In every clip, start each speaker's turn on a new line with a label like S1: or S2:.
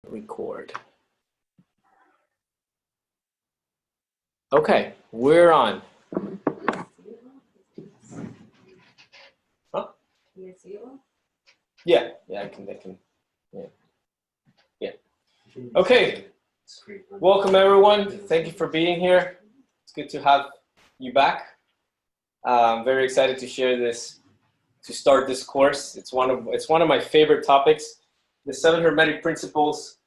S1: Record. Okay, we're on. Huh? Yeah, I can, yeah. Okay, welcome everyone. Thank you for being here. It's good to have you back. I'm very excited to share this, to start this course. It's one of my favorite topics, the 7 Hermetic principles.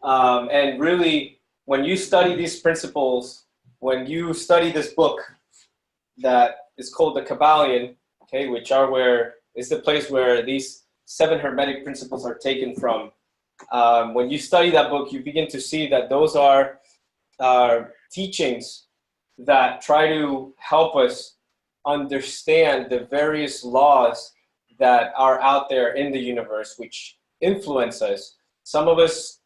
S1: And really, when you study these principles, when you study this book that is called the Kybalion, okay, which is the place where these 7 Hermetic principles are taken from. When you study that book, you begin to see that those are teachings that try to help us understand the various laws that are out there in the universe, which influence us. Some of us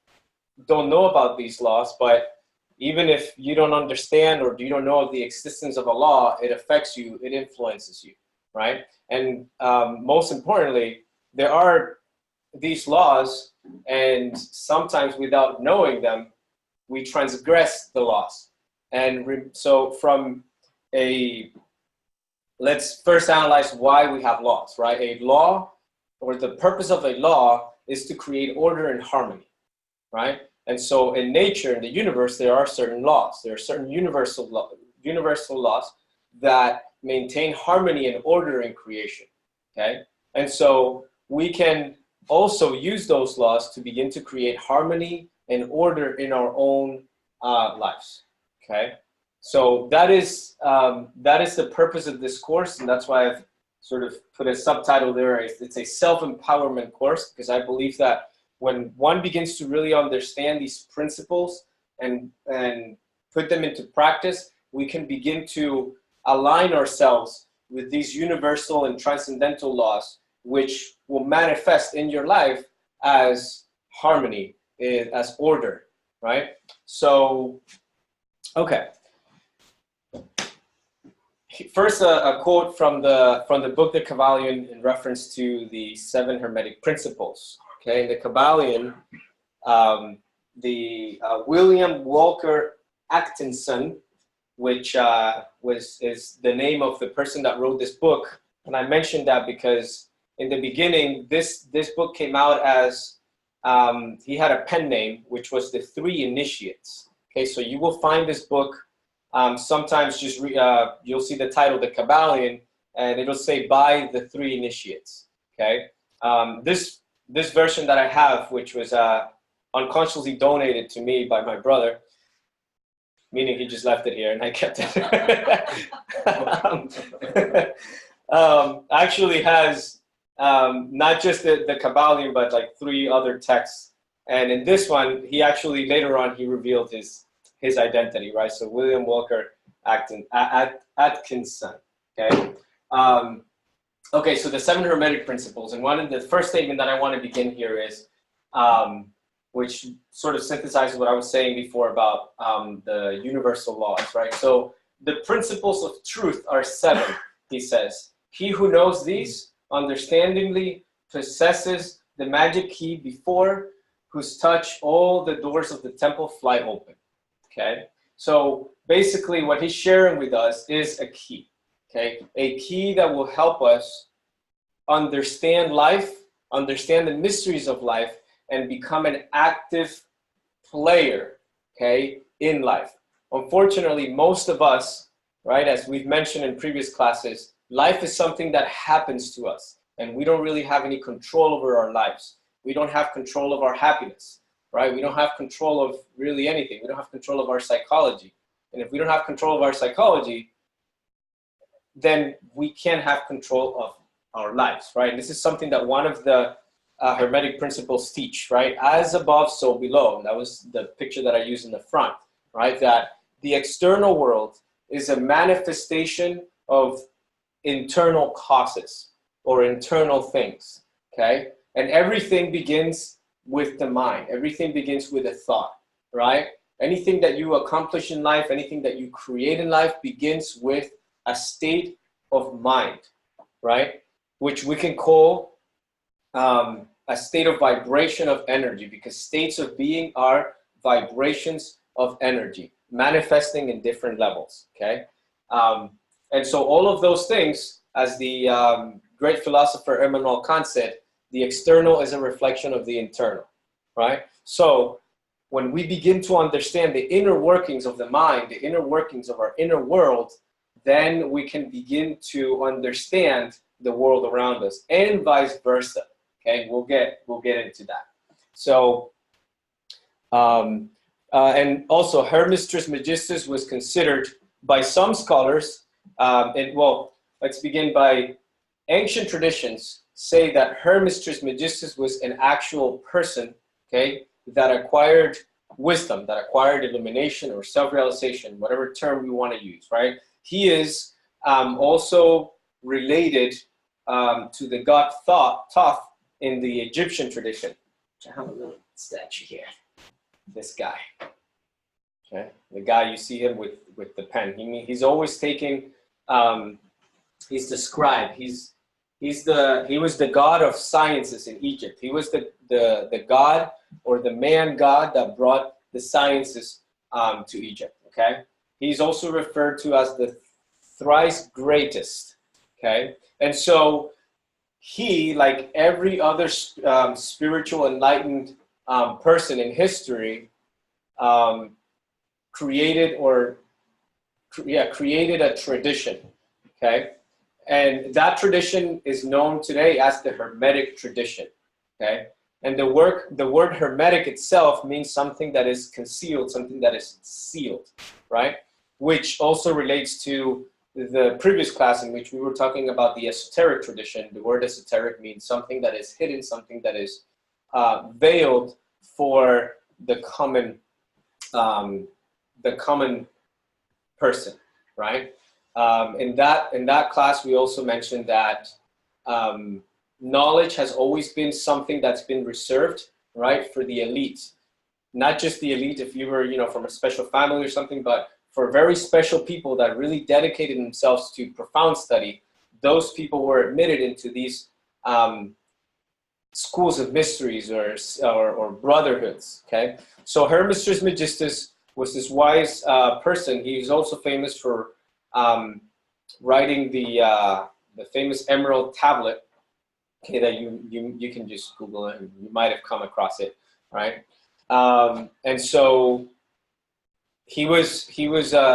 S1: don't know about these laws, but even if you don't understand or you don't know of the existence of a law, it affects you, it influences you, right? And most importantly, there are these laws, and sometimes without knowing them, we transgress the laws. And so let's first analyze why we have laws, right? A law, or the purpose of a law, is to create order and harmony, right? And so in nature, in the universe, there are certain laws. There are certain universal laws that maintain harmony and order in creation, okay? And so we can also use those laws to begin to create harmony and order in our own lives, okay? So that is the purpose of this course, and that's why I've sort of put a subtitle there. It's a self-empowerment course, because I believe that when one begins to really understand these principles and put them into practice, we can begin to align ourselves with these universal and transcendental laws, which will manifest in your life as harmony, as order, right? So, okay. First, a quote from the book The Kybalion in reference to the 7 Hermetic principles. Okay, in the Kybalion, William Walker Atkinson, which is the name of the person that wrote this book, and I mentioned that because in the beginning, this book came out as he had a pen name, which was the 3 Initiates. Okay, so you will find this book. Sometimes just you'll see the title, The Kybalion, and it'll say by the 3 Initiates. Okay, this version that I have, which was unconsciously donated to me by my brother, meaning he just left it here and I kept it, actually has not just the Kybalion, but like 3 other texts. And in this one, he actually, later on, he revealed his identity, right? So William Walker Atkinson, okay? Okay, so the 7 Hermetic principles, and the first statement that I want to begin here is, which sort of synthesizes what I was saying before about the universal laws, right? So the principles of truth are 7, he says. He who knows these understandingly possesses the magic key before whose touch all the doors of the temple fly open, okay? So basically what he's sharing with us is a key. Okay, a key that will help us understand life, understand the mysteries of life, and become an active player, okay, in life. Unfortunately, most of us, right, as we've mentioned in previous classes, life is something that happens to us, and we don't really have any control over our lives. We don't have control of our happiness, right? We don't have control of really anything. We don't have control of our psychology. And if we don't have control of our psychology, then we can't have control of our lives, right? And this is something that one of the Hermetic principles teach, right? As above, so below. That was the picture that I used in the front, right? That the external world is a manifestation of internal causes or internal things, okay? And everything begins with the mind. Everything begins with a thought, right? Anything that you accomplish in life, anything that you create in life begins with a state of mind, right? Which we can call a state of vibration of energy, because states of being are vibrations of energy manifesting in different levels, okay? And so all of those things, as the great philosopher Immanuel Kant said, the external is a reflection of the internal, right? So when we begin to understand the inner workings of the mind, the inner workings of our inner world, then we can begin to understand the world around us, and vice versa. Okay, we'll get into that. So, and also Hermes Trismegistus was considered by some scholars. Well, let's begin by ancient traditions say that Hermes Trismegistus was an actual person, okay, that acquired wisdom, that acquired illumination or self-realization, whatever term we want to use, right? He is also related to the god Thoth in the Egyptian tradition. I have a little statue here. This guy, okay, the guy you see him with the pen. He's always taking. He's the scribe. He was the god of sciences in Egypt. He was the god or the man god that brought the sciences to Egypt. Okay, he's also referred to as the thrice greatest. Okay, and so he, like every other spiritual enlightened person in history, created a tradition. Okay, and that tradition is known today as the Hermetic Tradition. Okay, and the word Hermetic itself means something that is concealed, something that is sealed, right? Which also relates to the previous class in which we were talking about the Esoteric tradition. The word esoteric means something that is hidden, something that is veiled for the common person, right? In that class, we also mentioned that knowledge has always been something that's been reserved, right, for the elite. Not just the elite if you were, from a special family or something, but for very special people that really dedicated themselves to profound study. Those people were admitted into these schools of mysteries or brotherhoods. Okay, so Hermes Trismegistus was this wise person. He's also famous for writing the famous Emerald Tablet. Okay, that you can just Google it and you might have come across it, right? And so he was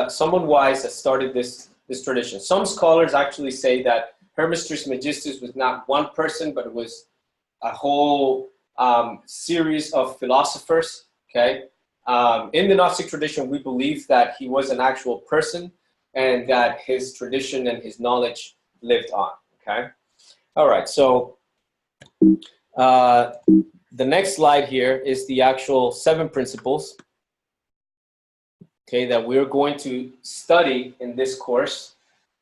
S1: someone wise that started this tradition. Some scholars actually say that Hermes Trismegistus was not one person, but it was a whole series of philosophers. Okay, in the Gnostic tradition, we believe that he was an actual person and that his tradition and his knowledge lived on. Okay, all right. So the next slide here is the actual 7 principles. Okay, that we're going to study in this course.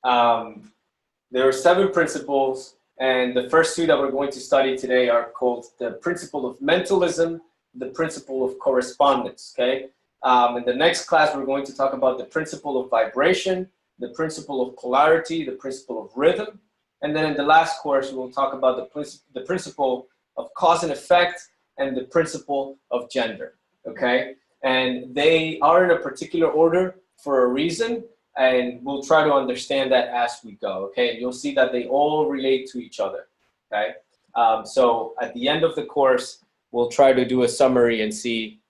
S1: There are 7 principles, and the first 2 that we're going to study today are called the principle of mentalism, the principle of correspondence. Okay, in the next class, we're going to talk about the principle of vibration, the principle of polarity, the principle of rhythm, and then in the last course, we'll talk about the principle of cause and effect and the principle of gender. Okay. And they are in a particular order for a reason, and we'll try to understand that as we go, okay? You'll see that they all relate to each other, okay? So at the end of the course, we'll try to do a summary and see,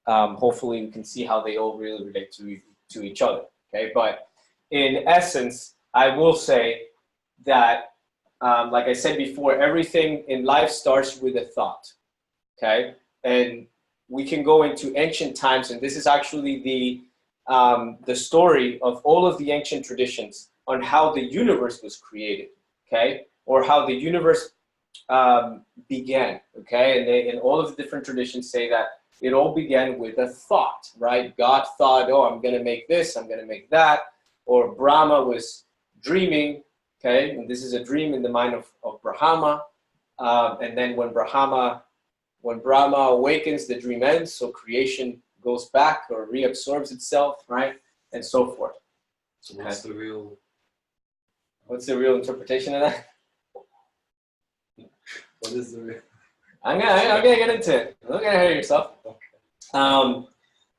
S1: hopefully we can see how they all really relate to each other, okay? But in essence, I will say that, like I said before, everything in life starts with a thought, okay? And we can go into ancient times, and this is actually the story of all of the ancient traditions on how the universe was created, okay, or how the universe began, okay, and all of the different traditions say that it all began with a thought, right? God thought, oh, I'm going to make this, I'm going to make that, or Brahma was dreaming, okay, and this is a dream in the mind of Brahma, and then when Brahma awakens, the dream ends, so creation goes back or reabsorbs itself, right? And so forth.
S2: So what's the real
S1: interpretation of that?
S2: What is the real?
S1: I'm gonna get into it. Don't get ahead of yourself.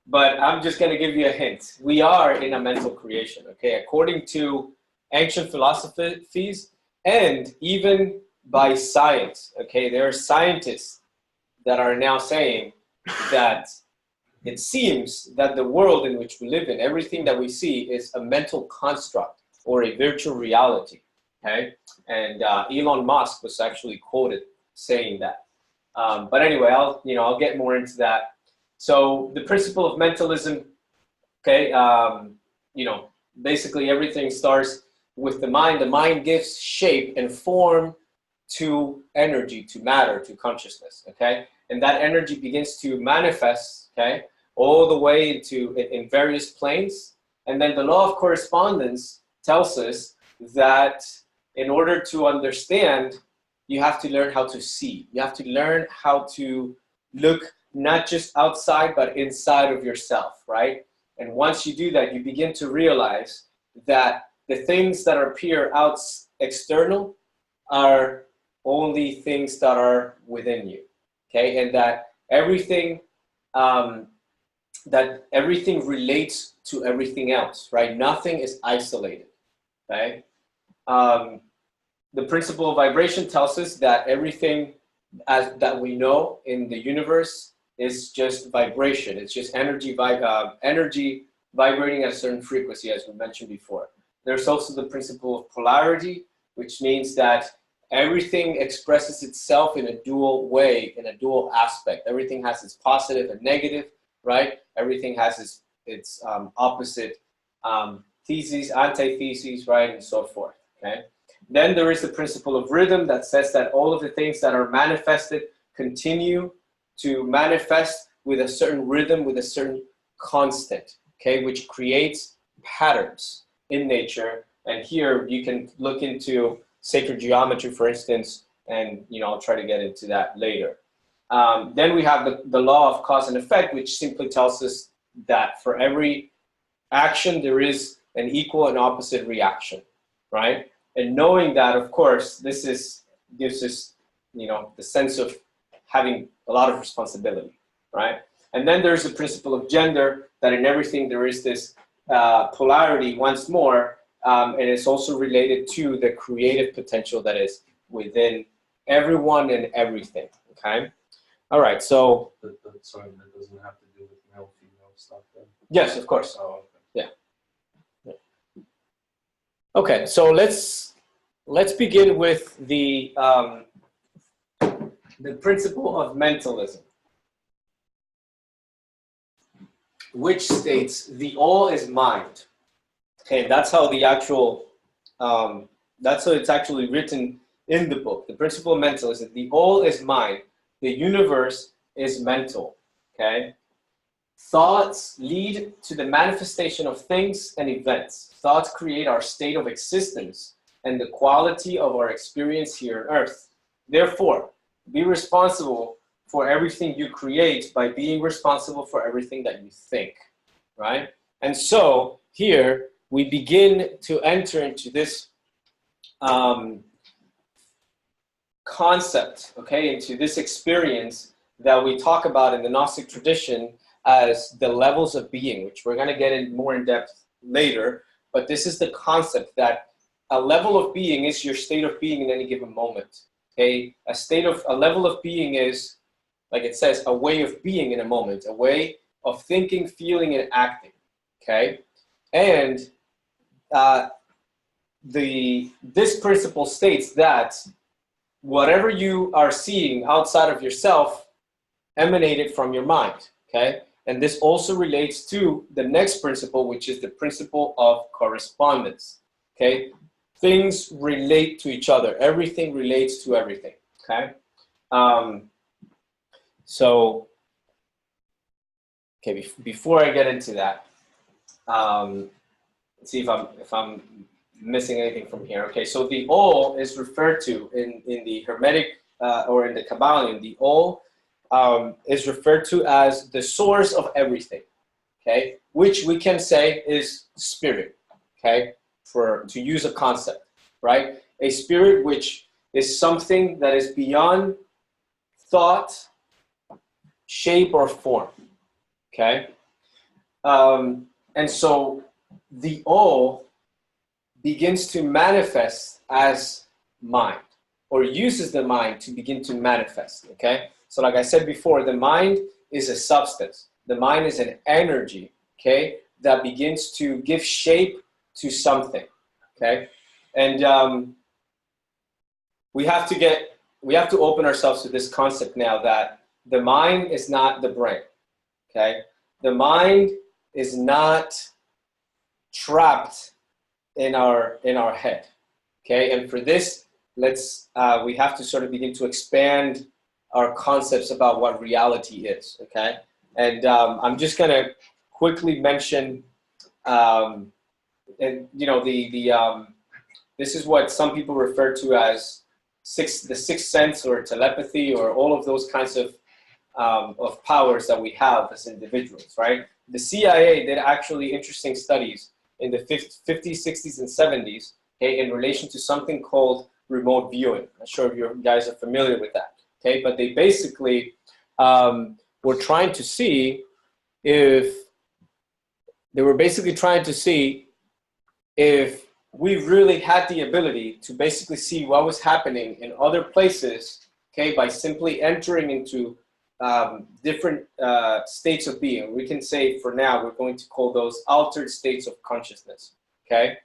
S1: But I'm just gonna give you a hint. We are in a mental creation, okay? According to ancient philosophies and even by science, okay? There are scientists that are now saying that it seems that the world in which we live in, everything that we see is a mental construct or a virtual reality, okay? And Elon Musk was actually quoted saying that. But anyway, I'll get more into that. So the principle of mentalism, okay, basically everything starts with the mind. The mind gives shape and form to energy, to matter, to consciousness, okay? And that energy begins to manifest, okay, all the way in various planes. And then the law of correspondence tells us that in order to understand, you have to learn how to see. You have to learn how to look not just outside, but inside of yourself, right? And once you do that, you begin to realize that the things that appear out external are only things that are within you, okay? And that everything relates to everything else, right? Nothing is isolated, okay? The principle of vibration tells us that everything that we know in the universe is just vibration. It's just energy vibrating at a certain frequency, as we mentioned before. There's also the principle of polarity, which means that everything expresses itself in a dual way, in a dual aspect. Everything has its positive and negative, right? Everything has its opposite theses, antitheses, right, and so forth, okay? Then there is the principle of rhythm that says that all of the things that are manifested continue to manifest with a certain rhythm, with a certain constant, okay, which creates patterns in nature. And here you can look into sacred geometry, for instance, and I'll try to get into that later. Then we have the law of cause and effect, which simply tells us that for every action there is an equal and opposite reaction, right? And knowing that, of course, gives us the sense of having a lot of responsibility, right? And then there's the principle of gender, that in everything there is this polarity once more, and it's also related to the creative potential that is within everyone and everything, okay? All right, so...
S2: Sorry, that doesn't have to do with male, female stuff then?
S1: Yes, of course.
S2: Oh, okay.
S1: Yeah. Okay, so let's begin with the principle of mentalism, which states the all is mind. Okay, that's how the actual that's how it's actually written in the book. The principle of mentalism: the all is mind. The universe is mental. Okay. Thoughts lead to the manifestation of things and events. Thoughts create our state of existence and the quality of our experience here on earth. Therefore, be responsible for everything you create by being responsible for everything that you think, right? And so here we begin to enter into this concept, okay, into this experience that we talk about in the Gnostic tradition as the levels of being, which we're going to get in more in depth later. But this is the concept that a level of being is your state of being in any given moment. Okay, a level of being is, like it says, a way of being in a moment, a way of thinking, feeling, and acting. Okay, and this principle states that whatever you are seeing outside of yourself emanated from your mind. Okay, and this also relates to the next principle, which is the principle of correspondence. Okay. Things relate to each other. Everything relates to everything. Okay. So, okay. Before I get into that, let's see if I'm missing anything from here. Okay. So the all is referred to in the Hermetic or in the Kybalion. The all is referred to as the source of everything. Okay, which we can say is spirit. Okay. To use a concept, right? A spirit which is something that is beyond thought, shape, or form. Okay? And so the O begins to manifest as mind, or uses the mind to begin to manifest. Okay? So like I said before, the mind is a substance. The mind is an energy, okay, that begins to give shape to something. Okay? And we have to open ourselves to this concept now that the mind is not the brain. Okay? The mind is not trapped in our head. Okay? And for this, we have to sort of begin to expand our concepts about what reality is. Okay? And I'm just going to quickly mention, and you know, this is what some people refer to as the sixth sense or telepathy, or all of those kinds of powers that we have as individuals, right? The CIA did actually interesting studies in the 50s, 60s, and 70s, okay, in relation to something called remote viewing. I'm not sure if you guys are familiar with that, okay? But they basically were trying to see if we really had the ability to basically see what was happening in other places, okay, by simply entering into different states of being. We can say for now, we're going to call those altered states of consciousness, okay?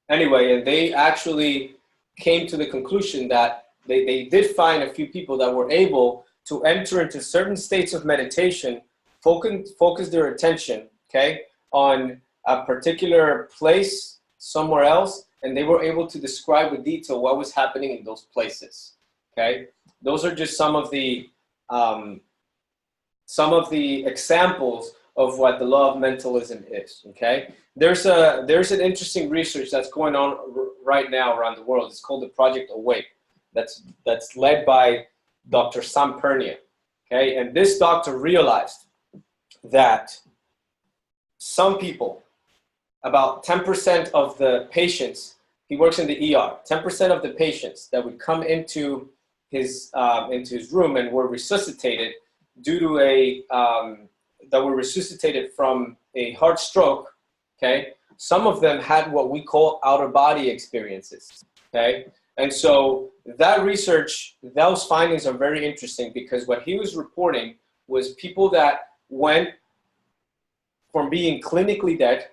S1: Anyway, and they actually came to the conclusion that they did find a few people that were able to enter into certain states of meditation, focus their attention, okay, on a particular place somewhere else, and they were able to describe with detail what was happening in those places. Okay, those are just some of the examples of what the law of mentalism is. Okay, there's an interesting research that's going on right now around the world. It's called the Project Awake. That's led by Dr. Sam Pernia. Okay, and this doctor realized that some people, about 10% of the patients, he works in the ER, 10% of the patients that would come into his room and were resuscitated due to that were resuscitated from a heart stroke, okay? Some of them had what we call out-of-body experiences, okay? And so that research, those findings are very interesting, because what he was reporting was people that went from being clinically dead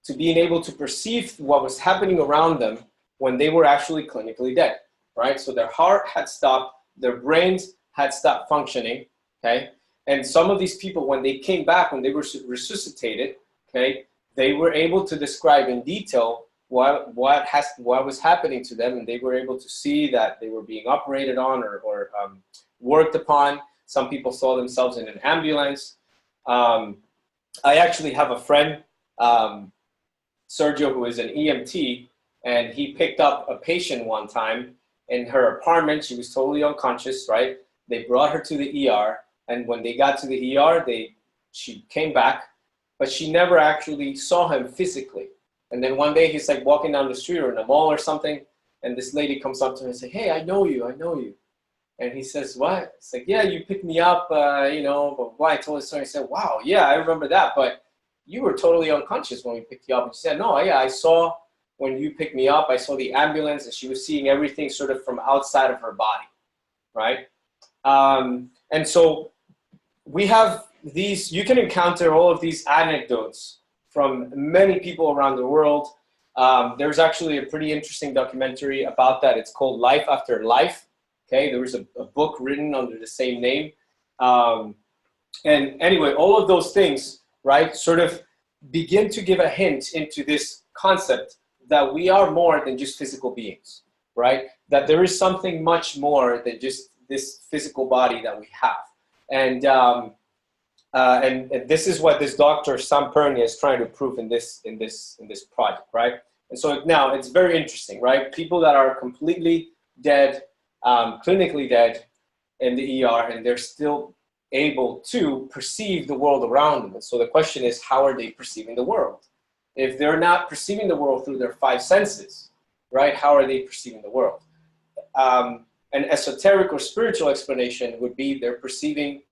S1: to being able to perceive what was happening around them when they were actually clinically dead, right? So their heart had stopped, their brains had stopped functioning, okay? And some of these people, when they came back, when they were resuscitated, okay, they were able to describe in detail what was happening to them, and they were able to see that they were being operated on or worked upon. Some people saw themselves in an ambulance. I actually have a friend, Sergio, who is an EMT, and he picked up a patient one time in her apartment. She was totally unconscious, right? They brought her to the ER, and when they got to the ER, she came back, but she never actually saw him physically. And then one day he's like walking down the street or in a mall or something, and this lady comes up to him and says, "Hey, I know you. And he says, "What?" It's like, "Yeah, you picked me up, you know, but why?" I told his story. He said, "Wow, yeah, I remember that, but you were totally unconscious when we picked you up." And she said, "No, yeah, I saw when you picked me up, I saw the ambulance," and she was seeing everything sort of from outside of her body, right? And so we have these, you can encounter all of these anecdotes from many people around the world. There's actually a pretty interesting documentary about that. It's called Life After Life. Okay, there was a book written under the same name. And anyway, all of those things, right, sort of begin to give a hint into this concept that we are more than just physical beings, right? That there is something much more than just this physical body that we have. And this is what this Dr. Sam Pernia is trying to prove in this project, right? And so now it's very interesting, right? People that are completely dead, clinically dead in the ER, and they're still able to perceive the world around them. And so the question is, how are they perceiving the world? If they're not perceiving the world through their five senses, right, how are they perceiving the world? An esoteric or spiritual explanation would be they're perceiving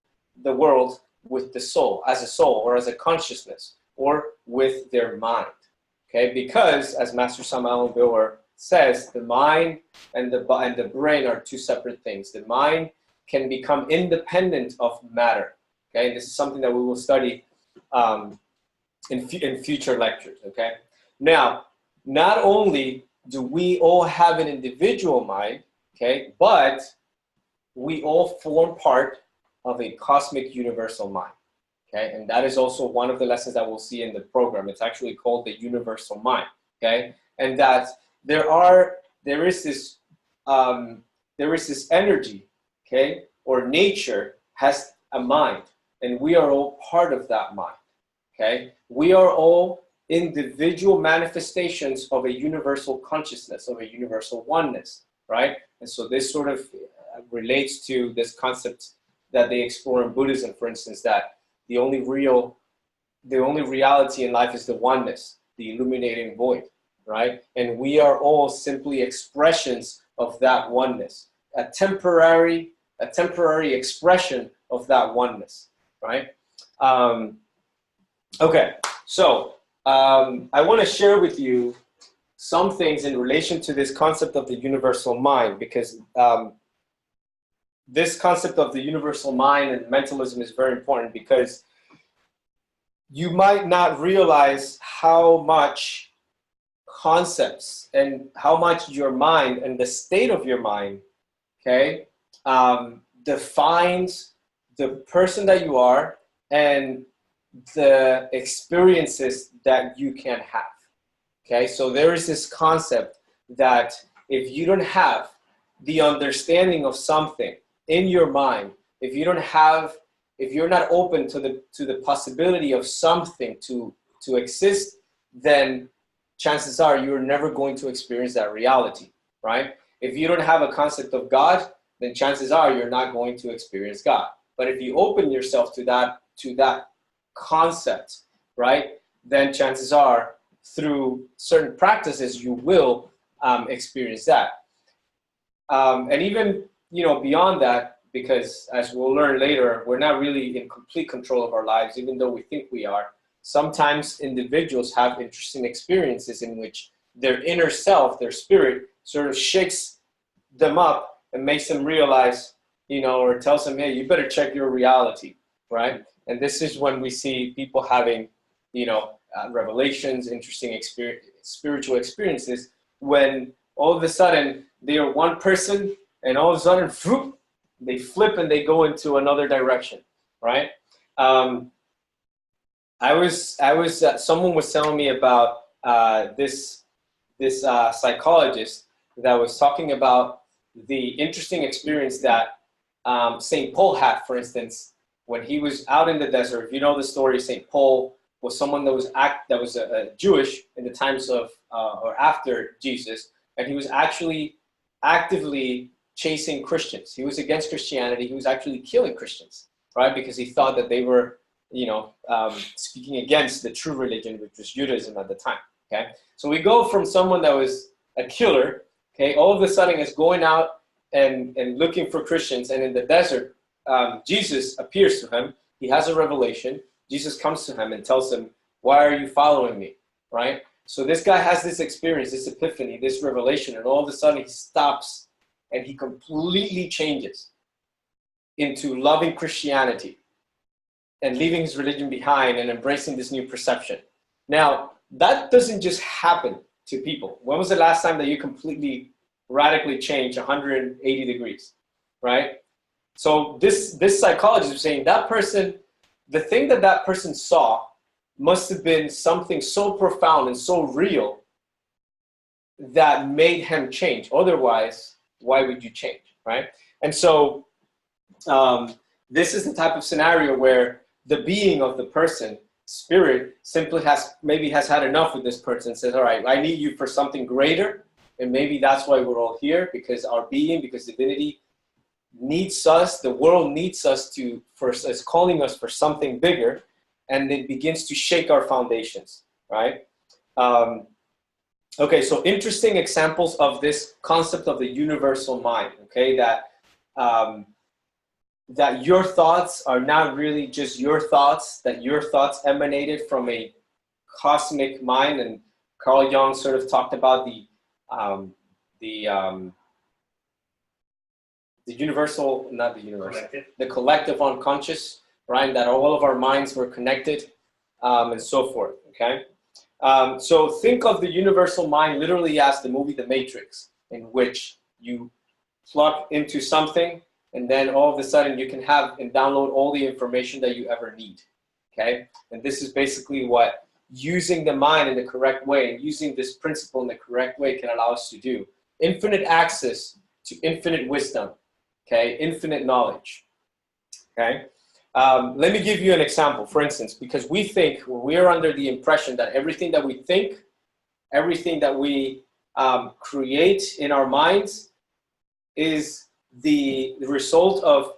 S1: the world with the soul, as a soul, or as a consciousness, or with their mind. Okay, because as Master Samuel Bauer says, the mind and the brain are two separate things. The mind can become independent of matter. Okay, this is something that we will study in future lectures. Okay, now not only do we all have an individual mind, okay, but we all form part of a cosmic universal mind. Okay, and that is also one of the lessons that we'll see in the program. It's actually called the universal mind. Okay, and that there is this energy, okay, or nature has a mind, and we are all part of that mind. Okay, we are all individual manifestations of a universal consciousness, of a universal oneness, right? And so this sort of relates to this concept that they explore in Buddhism, for instance, that the only reality in life is the oneness, the illuminating void, right? And we are all simply expressions of that oneness, a temporary expression of that oneness, right? Okay, so I want to share with you some things in relation to this concept of the universal mind, because this concept of the universal mind and mentalism is very important, because you might not realize how much concepts and how much your mind and the state of your mind, okay, defines the person that you are and the experiences that you can have. Okay, so there is this concept that if you don't have the understanding of something in your mind, if you're not open to the possibility of something to exist, then chances are you're never going to experience that reality, right? If you don't have a concept of God, then chances are you're not going to experience God. But if you open yourself to that concept, right, then chances are through certain practices you will experience that. And even, beyond that, because as we'll learn later, we're not really in complete control of our lives, even though we think we are. Sometimes individuals have interesting experiences in which their inner self, their spirit, sort of shakes them up and makes them realize, or tells them, hey, you better check your reality, right? And this is when we see people having, revelations, interesting spiritual experiences, when all of a sudden they are one person and all of a sudden, whoop, they flip and they go into another direction, right? Someone was telling me about this psychologist that was talking about the interesting experience that St. Paul had, for instance, when he was out in the desert. If you know the story, St. Paul was someone that was Jewish in the times of or after Jesus, and he was actually actively chasing Christians. He was against Christianity. He was actually killing Christians, right? Because he thought that they were, speaking against the true religion, which was Judaism at the time. Okay, so we go from someone that was a killer, okay, all of a sudden is going out and looking for Christians, and in the desert, Jesus appears to him. He has a revelation. Jesus comes to him and tells him, "Why are you following me?" Right? So this guy has this experience, this epiphany, this revelation, and all of a sudden he stops and he completely changes into loving Christianity and leaving his religion behind and embracing this new perception. Now, that doesn't just happen to people. When was the last time that you completely, radically changed 180 degrees, right? So this psychologist was saying that person, the thing that person saw must have been something so profound and so real that made him change. Otherwise, why would you change, right? And so this is the type of scenario where the being of the person, spirit, simply has had enough with this person, says, all right, I need you for something greater, and maybe that's why we're all here, because our being, because divinity needs us, the world needs us is calling us for something bigger, and it begins to shake our foundations, right? Okay, so interesting examples of this concept of the universal mind, okay, that that your thoughts are not really just your thoughts, that your thoughts emanated from a cosmic mind. And Carl Jung sort of talked about the universal, not the universal,
S2: Collective.
S1: the collective unconscious, right? That all of our minds were connected, and so forth, okay? So think of the universal mind literally as the movie The Matrix, in which you plug into something and then all of a sudden you can have and download all the information that you ever need, okay? And this is basically what using the mind in the correct way and using this principle in the correct way can allow us to do. Infinite access to infinite wisdom, okay? Infinite knowledge, okay? Let me give you an example, for instance, because we think, we're under the impression that everything that we think, everything that we create in our minds is the result of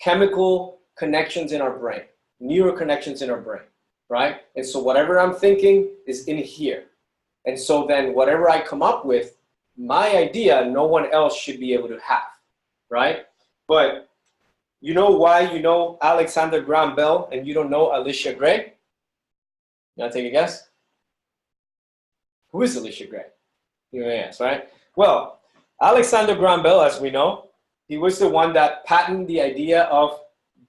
S1: chemical connections in our brain, neural connections in our brain, right? And so whatever I'm thinking is in here. And so then whatever I come up with, my idea, no one else should be able to have, right? But you know why you know Alexander Graham Bell and you don't know Alicia Gray? You want to take a guess? Who is Alicia Gray? You may ask, right? Well, Alexander Graham Bell, as we know, he was the one that patented the idea of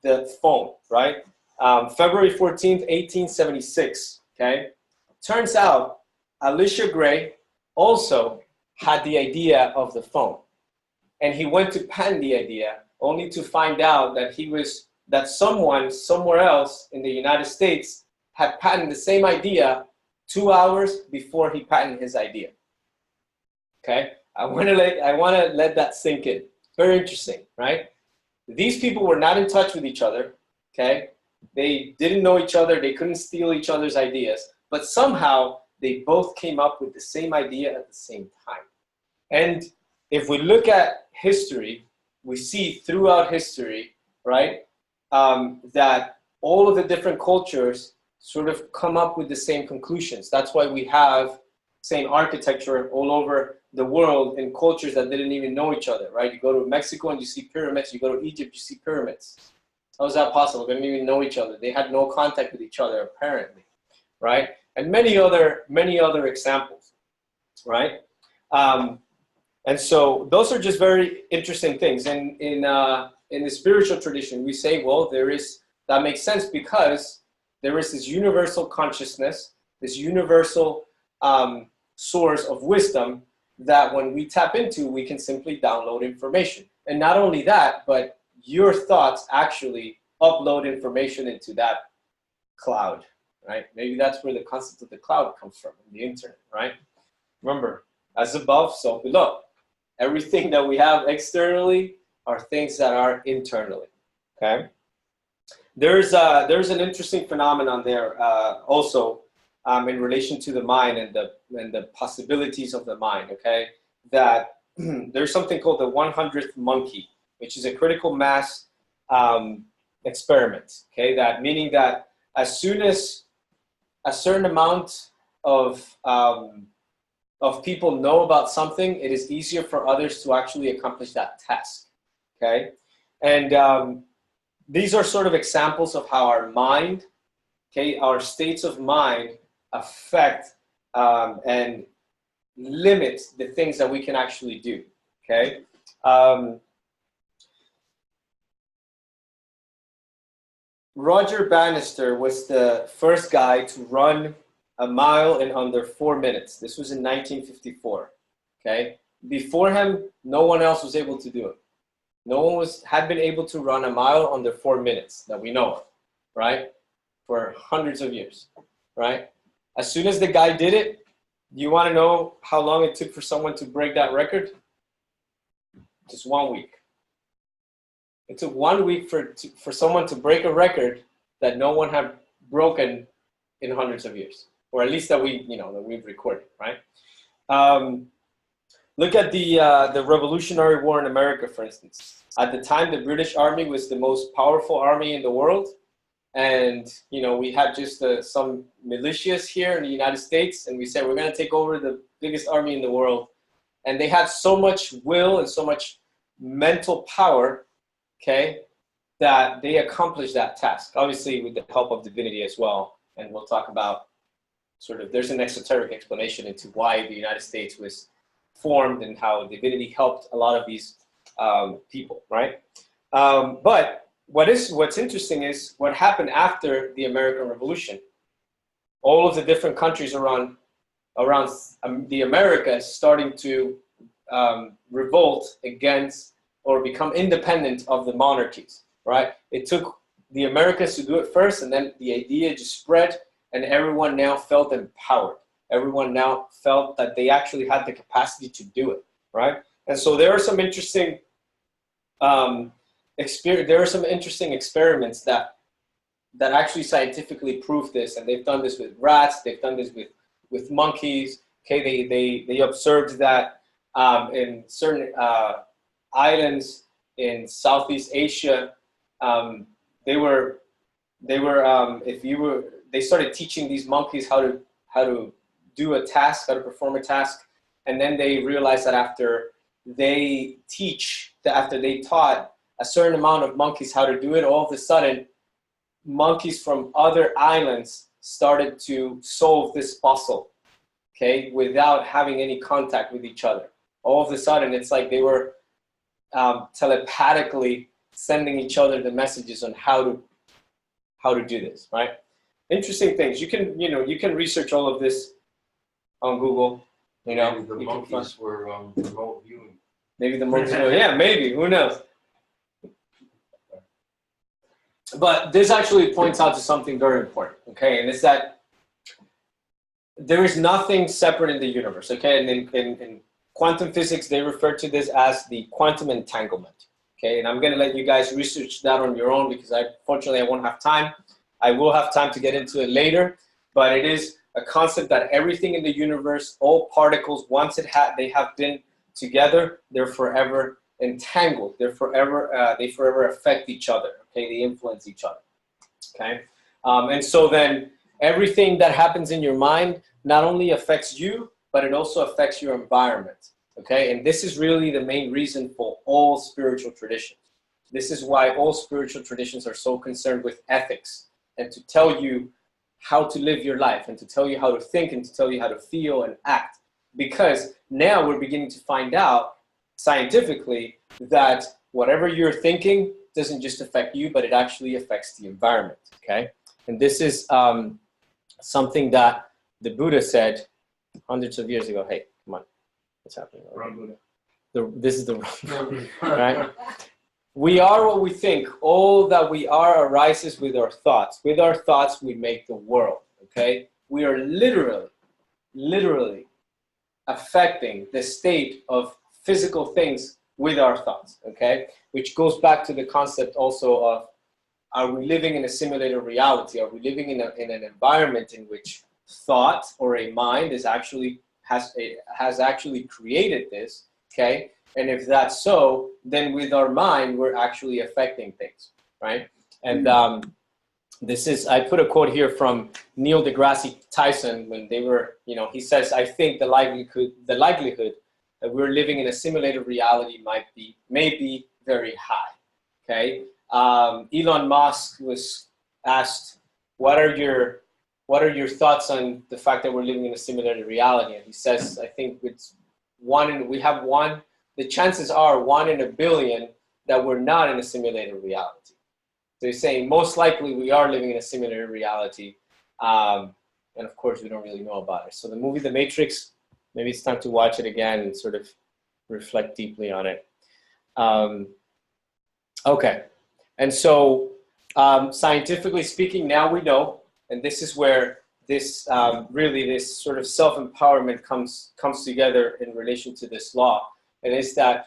S1: the phone, right? February 14th, 1876, okay? Turns out Alicia Gray also had the idea of the phone. And he went to patent the idea only to find out that someone somewhere else in the United States had patented the same idea 2 hours before he patented his idea. Okay? I want to let that sink in. Very interesting, right? These people were not in touch with each other, okay? They didn't know each other, they couldn't steal each other's ideas, but somehow they both came up with the same idea at the same time. And if we look at history, we see throughout history, right, that all of the different cultures sort of come up with the same conclusions. That's why we have same architecture all over the world in cultures that didn't even know each other, right? You go to Mexico and you see pyramids. You go to Egypt, you see pyramids. How is that possible? They didn't even know each other. They had no contact with each other, apparently, right? And many other examples, right? And so those are just very interesting things. And in the spiritual tradition, we say, well, that makes sense because there is this universal consciousness, this universal source of wisdom that when we tap into, we can simply download information. And not only that, but your thoughts actually upload information into that cloud, right? Maybe that's where the concept of the cloud comes from, the internet, right? Remember, as above, so below. Everything that we have externally are things that are internally, okay? There's an interesting phenomenon there also in relation to the mind and the possibilities of the mind, okay? That there's something called the 100th monkey, which is a critical mass experiment, okay? That meaning that as soon as a certain amount of people know about something, it is easier for others to actually accomplish that task, okay? And these are sort of examples of how our mind, okay, our states of mind affect and limit the things that we can actually do, okay? Roger Bannister was the first guy to run a mile in under 4 minutes. This was in 1954, okay? Before him, no one else was able to do it. No one had been able to run a mile under 4 minutes that we know of, right? For hundreds of years, right? As soon as the guy did it, you want to know how long it took for someone to break that record? Just 1 week. It took 1 week for someone to break a record that no one had broken in hundreds of years, or at least that we've recorded, right? Look at the Revolutionary War in America, for instance. At the time, the British Army was the most powerful army in the world. And, we had just some militias here in the United States, and we said, we're going to take over biggest army in the world, and they had so much will and so much mental power, okay, that they accomplished that task. Obviously, with the help of divinity as well, and we'll talk about sort of, there's an esoteric explanation into why the United States was formed and how divinity helped a lot of these people, right? But what's interesting is what happened after the American Revolution. All of the different countries around the Americas starting to revolt against or become independent of the monarchies, right? It took the Americans to do it first, and then the idea just spread, and everyone now felt empowered. Everyone now felt that they actually had the capacity to do it, right? And so there are some interesting experiments that actually scientifically prove this, and they've done this with rats, they've done this with monkeys. Okay, they observed that in certain islands in Southeast Asia, they started teaching these monkeys how to do a task, how to perform a task, and then they realized that after they taught a certain amount of monkeys how to do it, all of a sudden, monkeys from other islands started to solve this puzzle, okay, without having any contact with each other. All of a sudden, it's like they were telepathically sending each other the messages on how to do this, right? Interesting things. You can research all of this on Google.
S2: Maybe the monkeys were remote viewing.
S1: Maybe the monkeys were, yeah, maybe, who knows? But this actually points out to something very important, okay? And it's that there is nothing separate in the universe, okay? And in quantum physics, they refer to this as the quantum entanglement, okay? And I'm going to let you guys research that on your own because fortunately I won't have time. I will have time to get into it later, but it is a concept that everything in the universe, all particles, once they have been together, they're forever entangled. They forever affect each other. Okay, they influence each other. Okay, and so then everything that happens in your mind not only affects you, but it also affects your environment. Okay, and this is really the main reason for all spiritual traditions. This is why all spiritual traditions are so concerned with ethics and to tell you how to live your life and to tell you how to think and to tell you how to feel and act. Because now we're beginning to find out scientifically that whatever you're thinking doesn't just affect you, but it actually affects the environment, okay? And this is something that the Buddha said hundreds of years ago. Hey, come on, what's happening?
S2: Wrong Buddha.
S1: This is the wrong, right? We are what we think. All that we are arises with our thoughts. With our thoughts, we make the world, okay? We are literally affecting the state of physical things with our thoughts, okay? Which goes back to the concept also of, are we living in a simulated reality? Are we living in an environment in which thought or a mind has actually created this, okay? And if that's so, then with our mind, we're actually affecting things, right? And I put a quote here from Neil deGrasse Tyson when they were, he says, I think the likelihood that we're living in a simulated reality may be very high, okay? Elon Musk was asked, what are your thoughts on the fact that we're living in a simulated reality? And he says, I think the chances are 1 in a billion that we're not in a simulated reality. So he's saying most likely we are living in a simulated reality. And of course, we don't really know about it. So the movie The Matrix, maybe it's time to watch it again and sort of reflect deeply on it. Okay. And so scientifically speaking, now we know, and this is where this this sort of self-empowerment comes together in relation to this law. And it's that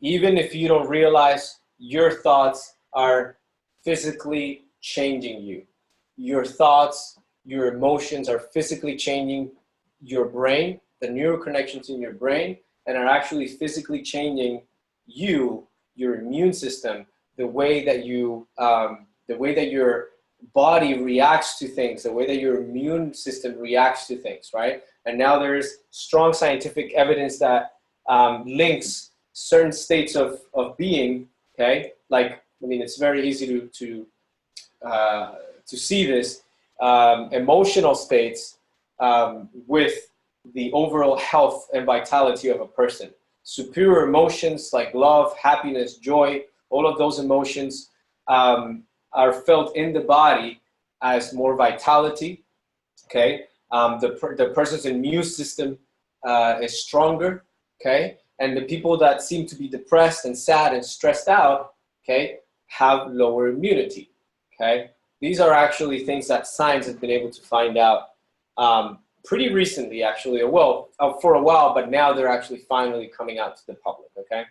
S1: even if you don't realize, your thoughts are physically changing you. Your thoughts, your emotions are physically changing your brain, the neural connections in your brain, and are actually physically changing you, your immune system, the way that your body reacts to things, the way that your immune system reacts to things, right? And now there's strong scientific evidence that links certain states of being, okay? Like, I mean, it's very easy to see this, emotional states with the overall health and vitality of a person. Superior emotions like love, happiness, joy, all of those emotions are felt in the body as more vitality, okay? The person's immune system is stronger, okay? And the people that seem to be depressed and sad and stressed out, okay, have lower immunity, okay? These are actually things that science has been able to find out pretty recently, actually. Well, for a while, but now they're actually finally coming out to the public, okay?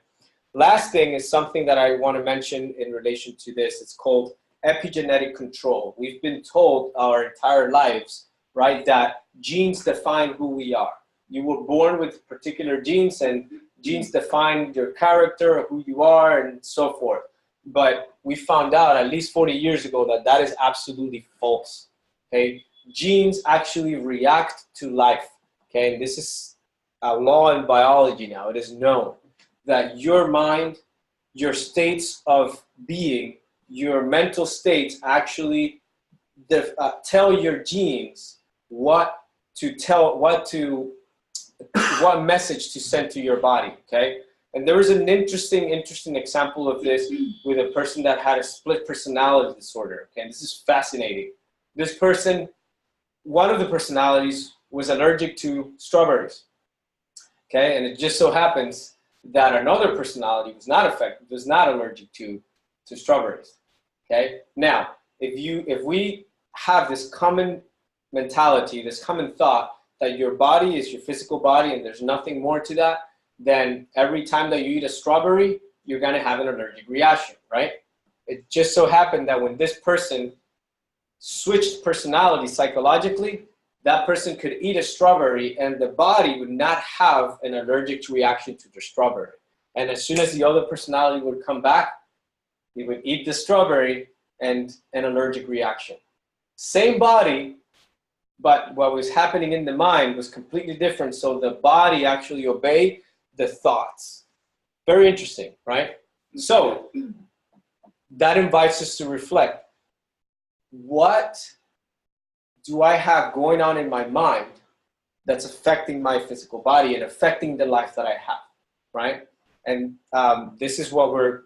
S1: Last thing is something that I want to mention in relation to this. It's called epigenetic control. We've been told our entire lives, right, that genes define who we are. You were born with particular genes, and genes define your character, who you are, and so forth. But we found out at least 40 years ago that that is absolutely false, okay? Genes actually react to life, okay? And this is a law in biology now. It is known that your mind, your states of being, your mental states actually tell your genes what message to send to your body, okay? And there was an interesting example of this with a person that had a split personality disorder, okay? And this is fascinating. This person, one of the personalities was allergic to strawberries, okay? And it just so happens that another personality was not allergic to strawberries, okay? Now, if we have this common mentality, this common thought that your body is your physical body and there's nothing more to that, then every time that you eat a strawberry, you're gonna have an allergic reaction, right? It just so happened that when this person switched personality psychologically, that person could eat a strawberry and the body would not have an allergic reaction to the strawberry. And as soon as the other personality would come back, he would eat the strawberry and an allergic reaction. Same body, but what was happening in the mind was completely different. So the body actually obeyed the thoughts. Very interesting, right? So that invites us to reflect. What do I have going on in my mind that's affecting my physical body and affecting the life that I have, right? And this is what we're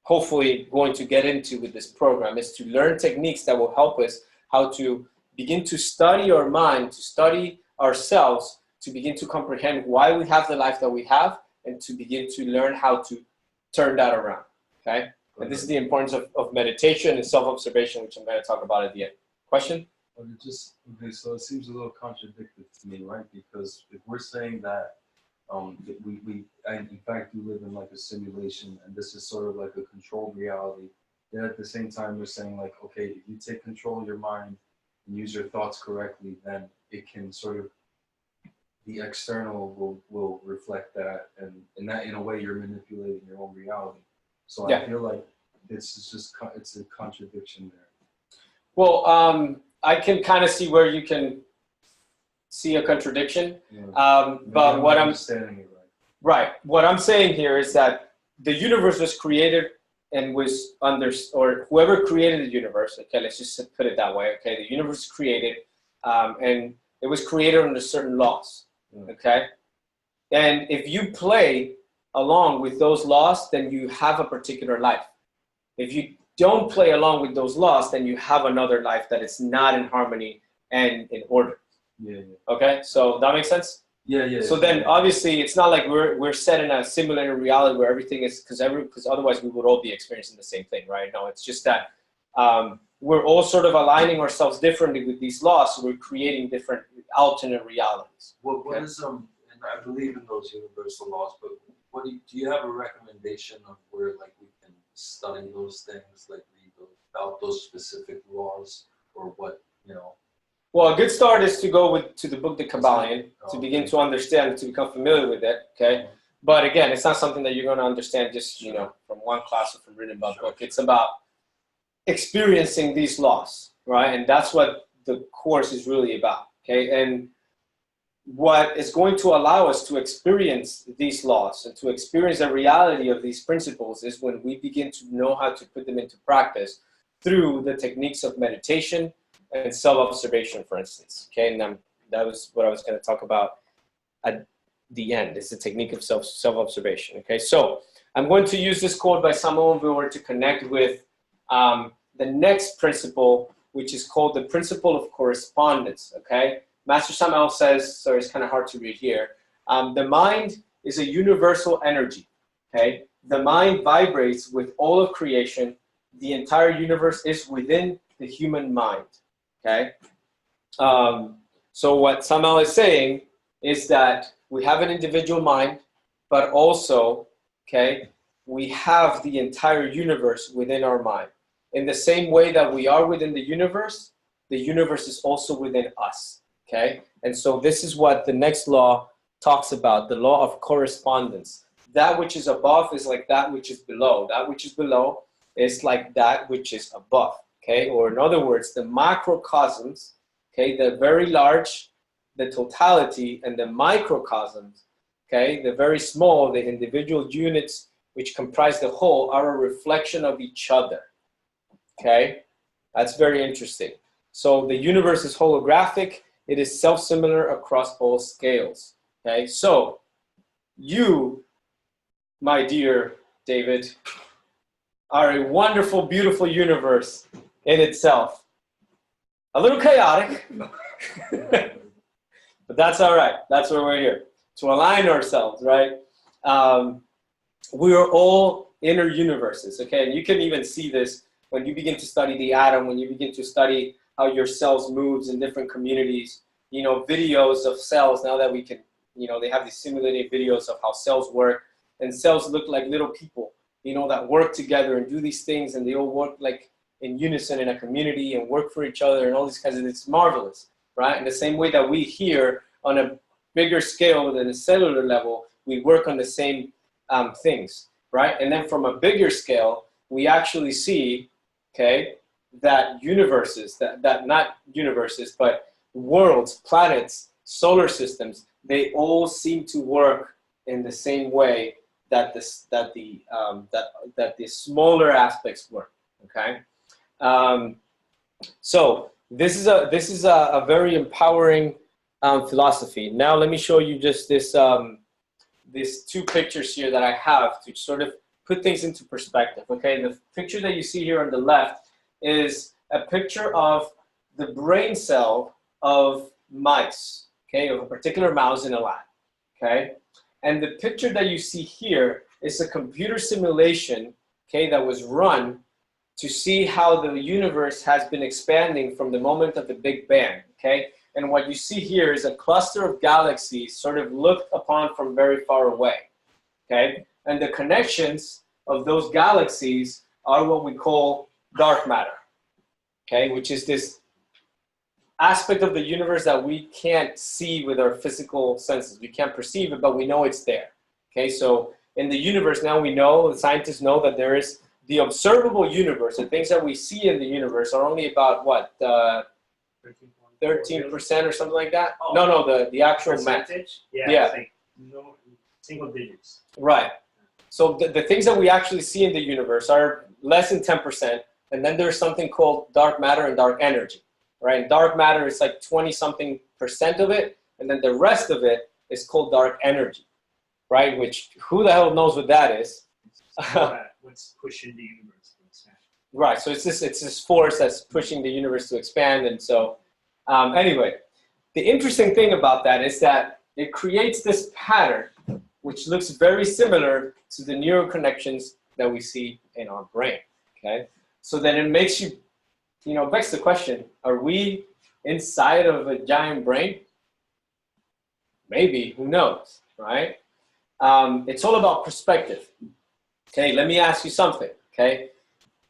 S1: hopefully going to get into with this program, is to learn techniques that will help us how to begin to study our mind, to study ourselves, to begin to comprehend why we have the life that we have, and to begin to learn how to turn that around, okay? And this is the importance of meditation and self-observation, which I'm going to talk about at the end. Question?
S2: Well, okay, so it seems a little contradictory to me, right? Because if we're saying that we in fact do live in like a simulation, and this is sort of like a controlled reality, then at the same time we're saying like, okay, if you take control of your mind and use your thoughts correctly, then it can sort of, the external will reflect that, and that in a way you're manipulating your own reality. So yeah. I feel like this is just, it's a contradiction there.
S1: Well, I can kind of see where you can see a contradiction, yeah. But what I'm
S2: understanding it
S1: right. What I'm saying here is that the universe was created and was or whoever created the universe. Okay, let's just put it that way. Okay, the universe was created, and it was created under certain laws. Yeah. Okay, and if you play along with those laws, then you have a particular life. If you don't play along with those laws, then you have another life that is not in harmony and in order.
S2: Yeah.
S1: Okay, so that makes sense?
S2: Yeah.
S1: So then obviously it's not like we're set in a simulated reality where everything is, because otherwise we would all be experiencing the same thing, right? No, it's just that we're all sort of aligning ourselves differently with these laws, so we're creating different alternate realities.
S3: What is and I believe in those universal laws, but do you have a recommendation of where like we can study those things, like read about those specific laws, or what, you know?
S1: Well, a good start is to go to the book, the Kybalion, to begin to understand, to become familiar with it, okay? But again, it's not something that you're going to understand just, from one class or from reading about book. It's about experiencing these laws, right? And that's what the course is really about, okay? And what is going to allow us to experience these laws and to experience the reality of these principles is when we begin to know how to put them into practice through the techniques of meditation and self-observation, for instance. Okay, and that was what I was going to talk about at the end. It's the technique of self-observation. Okay, so I'm going to use this quote by Samuel Weber to connect with the next principle, which is called the principle of correspondence. Okay, Master Samuel says, sorry, it's kind of hard to read here. The mind is a universal energy. Okay, the mind vibrates with all of creation. The entire universe is within the human mind. Okay, so what Samuel is saying is that we have an individual mind, but also, okay, we have the entire universe within our mind. In the same way that we are within the universe is also within us. Okay, and so this is what the next law talks about, the law of correspondence. That which is above is like that which is below. That which is below is like that which is above. Okay, or in other words, the macrocosms, okay, the very large, the totality, and the microcosms, okay, the very small, the individual units which comprise the whole are a reflection of each other. Okay, that's very interesting. So the universe is holographic. It is self-similar across all scales. Okay, so you, my dear David, are a wonderful, beautiful universe in itself. A little chaotic, but that's all right. That's why we're here, to align ourselves, right? We are all inner universes, okay? And you can even see this when you begin to study the atom, when you begin to study how your cells moves in different communities, you know, videos of cells, now that we can, you know, they have these simulated videos of how cells work, and cells look like little people, you know, that work together and do these things, and they all work like in unison in a community and work for each other and all these kinds of, it's marvelous, right? In the same way that we here on a bigger scale than a cellular level, we work on the same things, right? And then from a bigger scale, we actually see, okay, that universes, that not universes, but worlds, planets, solar systems, they all seem to work in the same way that the smaller aspects work. Okay, so this is a very empowering philosophy. Now let me show you just this these two pictures here that I have to sort of put things into perspective. Okay, the picture that you see here on the left is a picture of the brain cell of mice, okay, of a particular mouse in a lab, okay? And the picture that you see here is a computer simulation, okay, that was run to see how the universe has been expanding from the moment of the Big Bang, okay? And what you see here is a cluster of galaxies sort of looked upon from very far away, okay? And the connections of those galaxies are what we call dark matter, okay, which is this aspect of the universe that we can't see with our physical senses. We can't perceive it, but we know it's there. Okay, so in the universe now we know, the scientists know that there is the observable universe. The things that we see in the universe are only about what, 13% or something like that? Oh. No, the actual
S4: percentage?
S1: Math. Yeah.
S4: Like no, single digits.
S1: Right. So the things that we actually see in the universe are less than 10%, and then there's something called dark matter and dark energy. Right, and dark matter is like 20-something% of it, and then the rest of it is called dark energy, right? Which, who the hell knows what that is?
S4: What's pushing the universe to expand?
S1: Right, so it's this force that's pushing the universe to expand, and so anyway, the interesting thing about that is that it creates this pattern which looks very similar to the neural connections that we see in our brain. Okay, so then it makes you, you know, begs the question, are we inside of a giant brain? Maybe, who knows, right? It's all about perspective. Okay, let me ask you something, okay?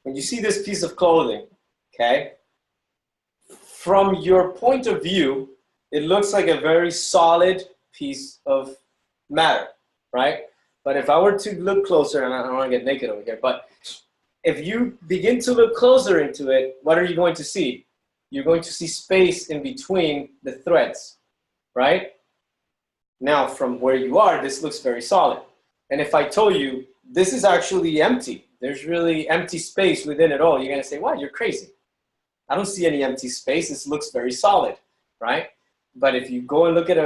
S1: When you see this piece of clothing, okay, from your point of view, it looks like a very solid piece of matter, right? But if I were to look closer, and I don't want to get naked over here, but if you begin to look closer into it, what are you going to see? You're going to see space in between the threads, right? Now, from where you are, this looks very solid. And if I told you this is actually empty, there's really empty space within it all, you're going to say, wow, you're crazy. I don't see any empty space. This looks very solid, right? But if you go and look at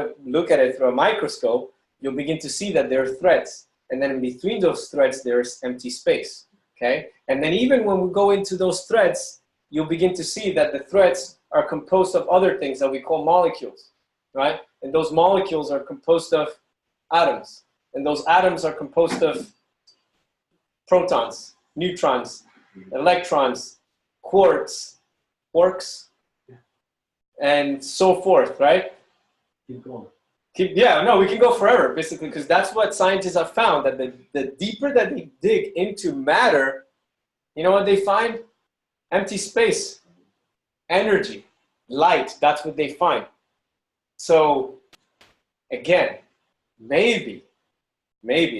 S1: it through a microscope, you'll begin to see that there are threads. And then in between those threads, there's empty space, okay? And then even when we go into those threads, you'll begin to see that the threads are composed of other things that we call molecules, right? And those molecules are composed of atoms. And those atoms are composed of protons, neutrons, electrons, quarks, and so forth, right?
S2: Keep going.
S1: Yeah, no, we can go forever, basically, because that's what scientists have found, that the deeper that they dig into matter, you know what they find? Empty space, energy, light, that's what they find. So, again, maybe,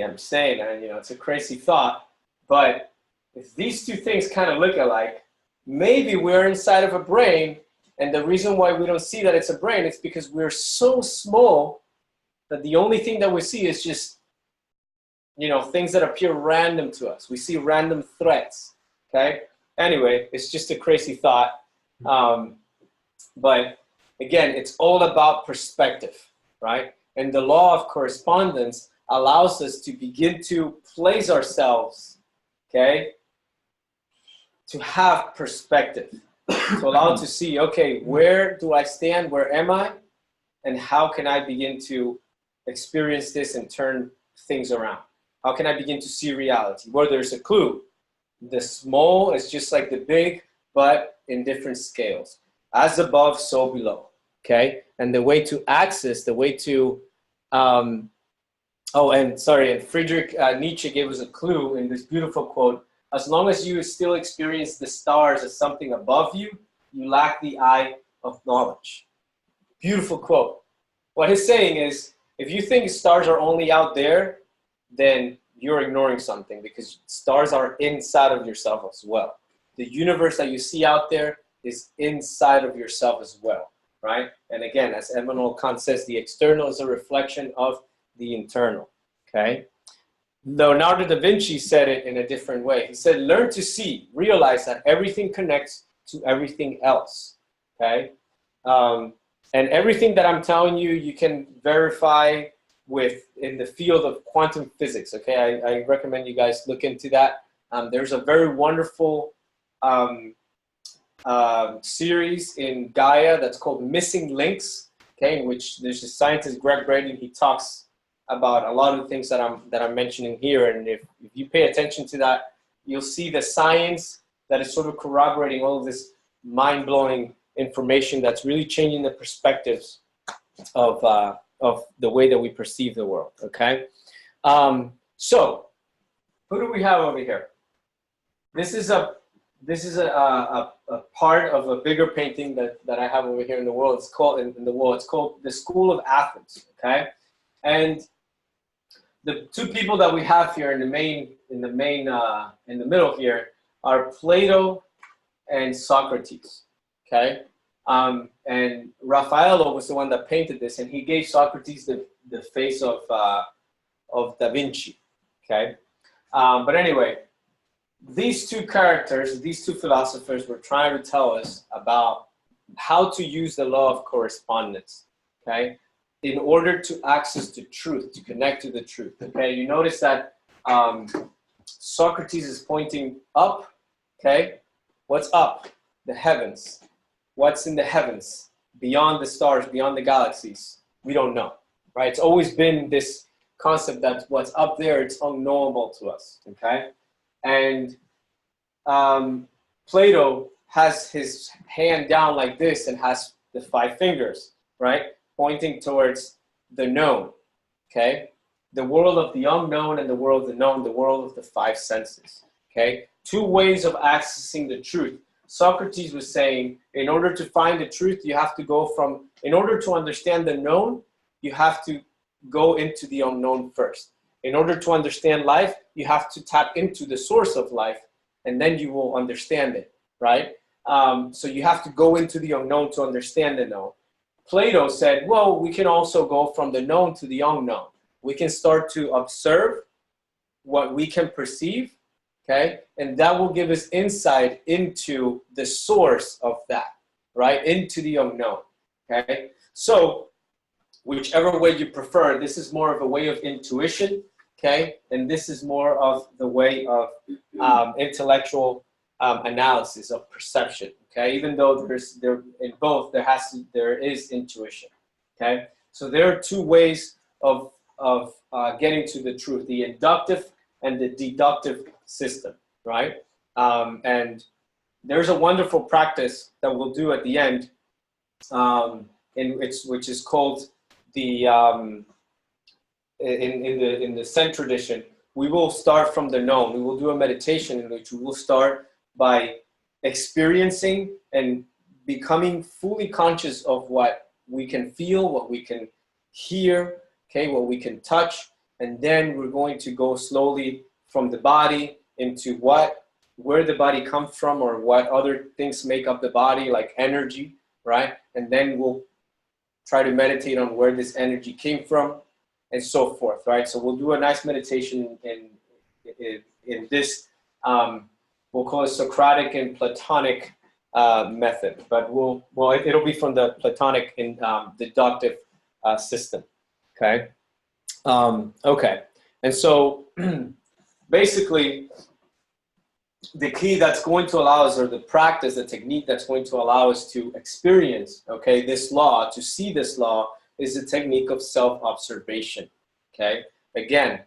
S1: I'm saying, and you know, it's a crazy thought, but if these two things kind of look alike, maybe we're inside of a brain, and the reason why we don't see that it's a brain is because we're so small that the only thing that we see is just, you know, things that appear random to us. We see random threats, okay? Anyway, it's just a crazy thought. But again, it's all about perspective, right? And the law of correspondence allows us to begin to place ourselves, okay, to have perspective, to allow to see, okay, where do I stand? Where am I? And how can I begin to experience this and turn things around? How can I begin to see reality? Where there's a clue. The small is just like the big, but in different scales. As above, so below, okay? And the way to access, the way to, and Friedrich Nietzsche gave us a clue in this beautiful quote: as long as you still experience the stars as something above you, you lack the eye of knowledge. Beautiful quote. What he's saying is, if you think stars are only out there, then you're ignoring something, because stars are inside of yourself as well. The universe that you see out there is inside of yourself as well, right? And again, as Immanuel Kant says, the external is a reflection of the internal, okay? Leonardo da Vinci said it in a different way. He said, learn to see, realize that everything connects to everything else, okay? And everything that I'm telling you, you can verify with in the field of quantum physics, okay? I recommend you guys look into that. There's a very wonderful series in Gaia that's called Missing Links, okay? In which there's a scientist, Greg Braden, he talks about a lot of the things that I'm mentioning here. And if you pay attention to that, you'll see the science that is sort of corroborating all of this mind-blowing information that's really changing the perspectives of the way that we perceive the world, okay? So, who do we have over here? This is a part of a bigger painting that I have over here in the world. It's called It's called the School of Athens, okay? And the two people that we have here in the middle here are Plato and Socrates, okay? And Raffaello was the one that painted this, and he gave Socrates the face of Da Vinci, okay? But anyway, these two characters, these two philosophers were trying to tell us about how to use the law of correspondence, okay? In order to access the truth, to connect to the truth, okay? You notice that Socrates is pointing up, okay? What's up? The heavens. What's in the heavens? Beyond the stars, beyond the galaxies? We don't know, right? It's always been this concept that what's up there, it's unknowable to us, okay? And Plato has his hand down like this and has the 5 fingers, right? Pointing towards the known, okay? The world of the unknown and the world of the known, the world of the 5 senses, okay? 2 ways of accessing the truth. Socrates was saying, in order to find the truth, you have to go from, in order to understand the known, you have to go into the unknown first. In order to understand life, you have to tap into the source of life, and then you will understand it, right? So you have to go into the unknown to understand the known. Plato said, well, we can also go from the known to the unknown. We can start to observe what we can perceive, okay? And that will give us insight into the source of that, right? Into the unknown, okay? So whichever way you prefer, this is more of a way of intuition, okay? And this is more of the way of intellectual analysis of perception, okay? Even though in both there is intuition, okay? So there are two ways of getting to the truth: the inductive and the deductive system, right? And there's a wonderful practice that we'll do at the end, which is called the in the Zen tradition. We will start from the known. We will do a meditation in which we will start by experiencing and becoming fully conscious of what we can feel, what we can hear, okay, what we can touch, and then we're going to go slowly from the body into where the body comes from, or what other things make up the body, like energy, right? And then we'll try to meditate on where this energy came from, and so forth, right? So we'll do a nice meditation in this, we'll call it Socratic and Platonic method, but it'll be from the Platonic and deductive system, okay? Okay, and so basically, the key that's going to allow us, or the practice, the technique that's going to allow us to experience, okay, this law, to see this law, is the technique of self-observation, okay? Again,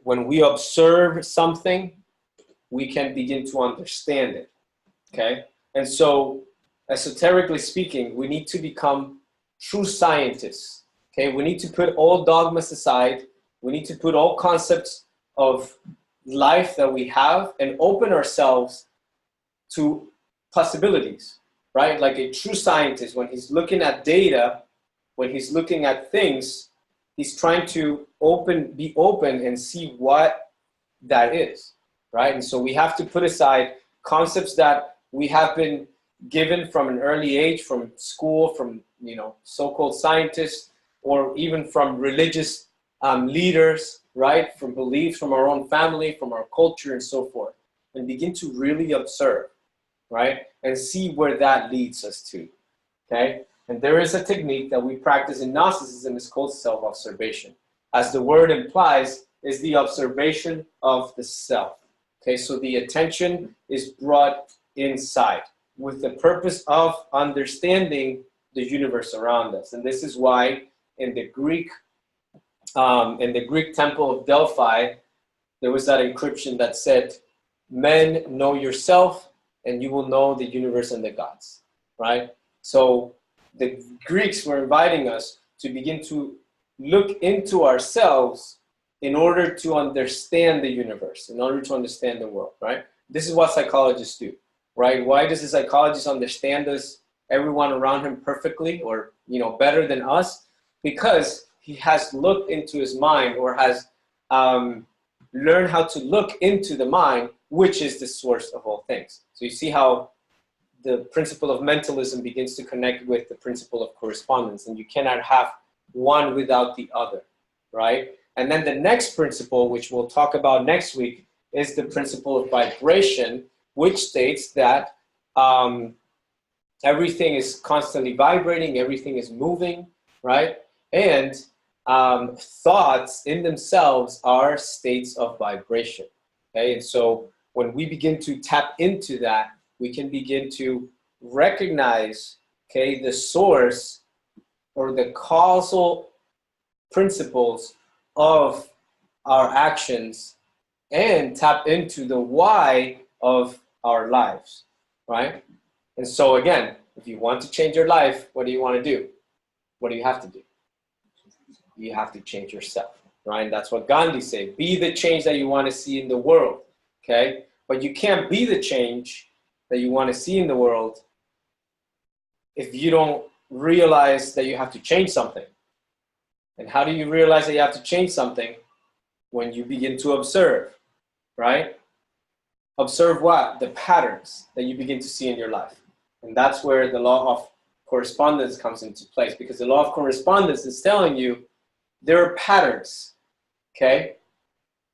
S1: when we observe something, we can begin to understand it, okay? And so, esoterically speaking, we need to become true scientists, okay? We need to put all dogmas aside. We need to put all concepts of life that we have and open ourselves to possibilities, right? Like a true scientist, when he's looking at data, when he's looking at things, he's trying to be open and see what that is, right? And so we have to put aside concepts that we have been given from an early age, from school, from, you know, so-called scientists, or even from religious leaders, right? From beliefs from our own family, from our culture, and so forth, and begin to really observe, right? And see where that leads us to, okay? And there is a technique that we practice in Gnosticism. It's called self-observation. As the word implies, is the observation of the self, okay? So the attention is brought inside with the purpose of understanding the universe around us. And this is why in the Greek temple of Delphi, there was that encryption that said, "Men, know yourself, and you will know the universe and the gods," right? So the Greeks were inviting us to begin to look into ourselves in order to understand the universe, in order to understand the world, right? This is what psychologists do, right? Why does a psychologist understand us, everyone around him, perfectly, or, you know, better than us? Because he has looked into his mind, or has learned how to look into the mind, which is the source of all things. So you see how the principle of mentalism begins to connect with the principle of correspondence, and you cannot have one without the other, right? And then the next principle, which we'll talk about next week, is the principle of vibration, which states that everything is constantly vibrating, everything is moving, right? And thoughts in themselves are states of vibration, okay? And so when we begin to tap into that, we can begin to recognize, okay, the source or the causal principles of our actions, and tap into the why of our lives, right? And so again, if you want to change your life, what do you want to do? What do you have to do? You have to change yourself, right? And that's what Gandhi said, be the change that you want to see in the world, okay? But you can't be the change that you want to see in the world if you don't realize that you have to change something. And how do you realize that you have to change something? When you begin to observe, right? Observe what? The patterns that you begin to see in your life. And that's where the law of correspondence comes into place, because the law of correspondence is telling you there are patterns, okay?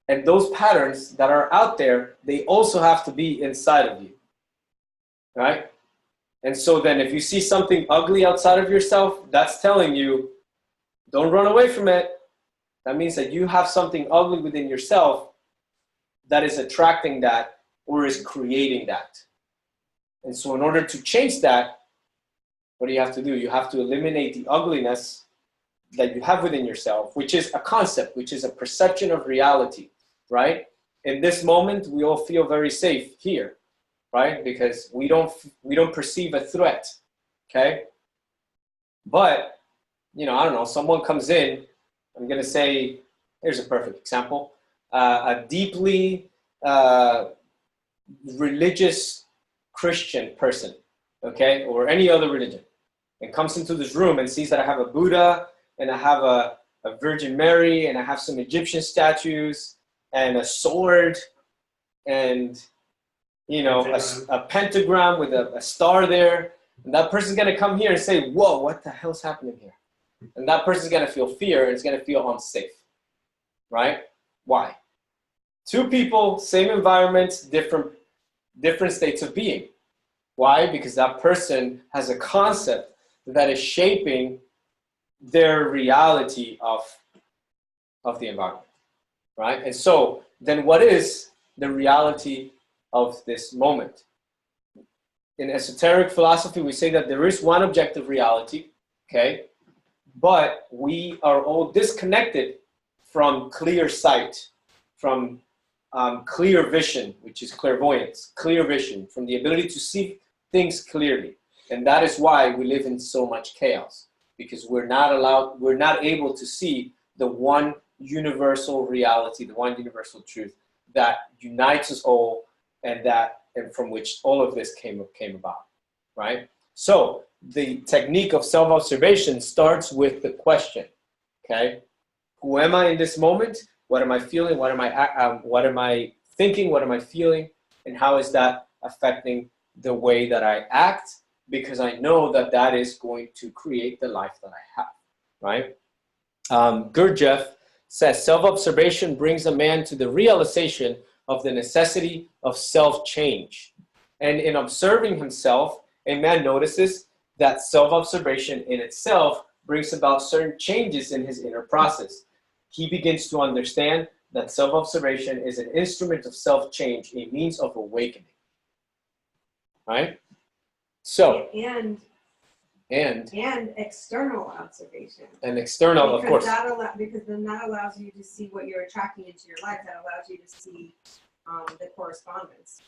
S1: And those patterns that are out there, they also have to be inside of you, right? And so then if you see something ugly outside of yourself, that's telling you, don't run away from it. That means that you have something ugly within yourself that is attracting that or is creating that. And so in order to change that, what do you have to do? You have to eliminate the ugliness that you have within yourself, which is a concept, which is a perception of reality, right? In this moment, we all feel very safe here, right? Because we don't perceive a threat, okay? But, you know, I don't know, someone comes in, I'm going to say, here's a perfect example, a deeply religious Christian person, okay, or any other religion, and comes into this room and sees that I have a Buddha, and I have a Virgin Mary, and I have some Egyptian statues, and a sword, and, you know, a pentagram with a star there, and that person's going to come here and say, whoa, what the hell's happening here? And that person's going to feel fear, and it's going to feel unsafe, right? Why? Two people, same environments, different states of being. Why? Because that person has a concept that is shaping their reality of the environment, right? And so then what is the reality of this moment? In esoteric philosophy, we say that there is one objective reality, okay? But we are all disconnected from clear sight, from clear vision, which is clairvoyance, clear vision, from the ability to see things clearly. And that is why we live in so much chaos, because we're not able to see the one universal reality, the one universal truth that unites us all, and from which all of this came about, right? So the technique of self-observation starts with the question, okay? Who am I in this moment? What am I feeling? What am I thinking? What am I feeling? And how is that affecting the way that I act? Because I know that that is going to create the life that I have, right? Gurdjieff says, self-observation brings a man to the realization of the necessity of self-change. And in observing himself, a man notices that self-observation in itself brings about certain changes in his inner process. He begins to understand that self-observation is an instrument of self-change, a means of awakening. Right? So, and
S5: external observation.
S1: And external, of course.
S5: Because then that allows you to see what you're attracting into your life. That allows you to see the correspondence.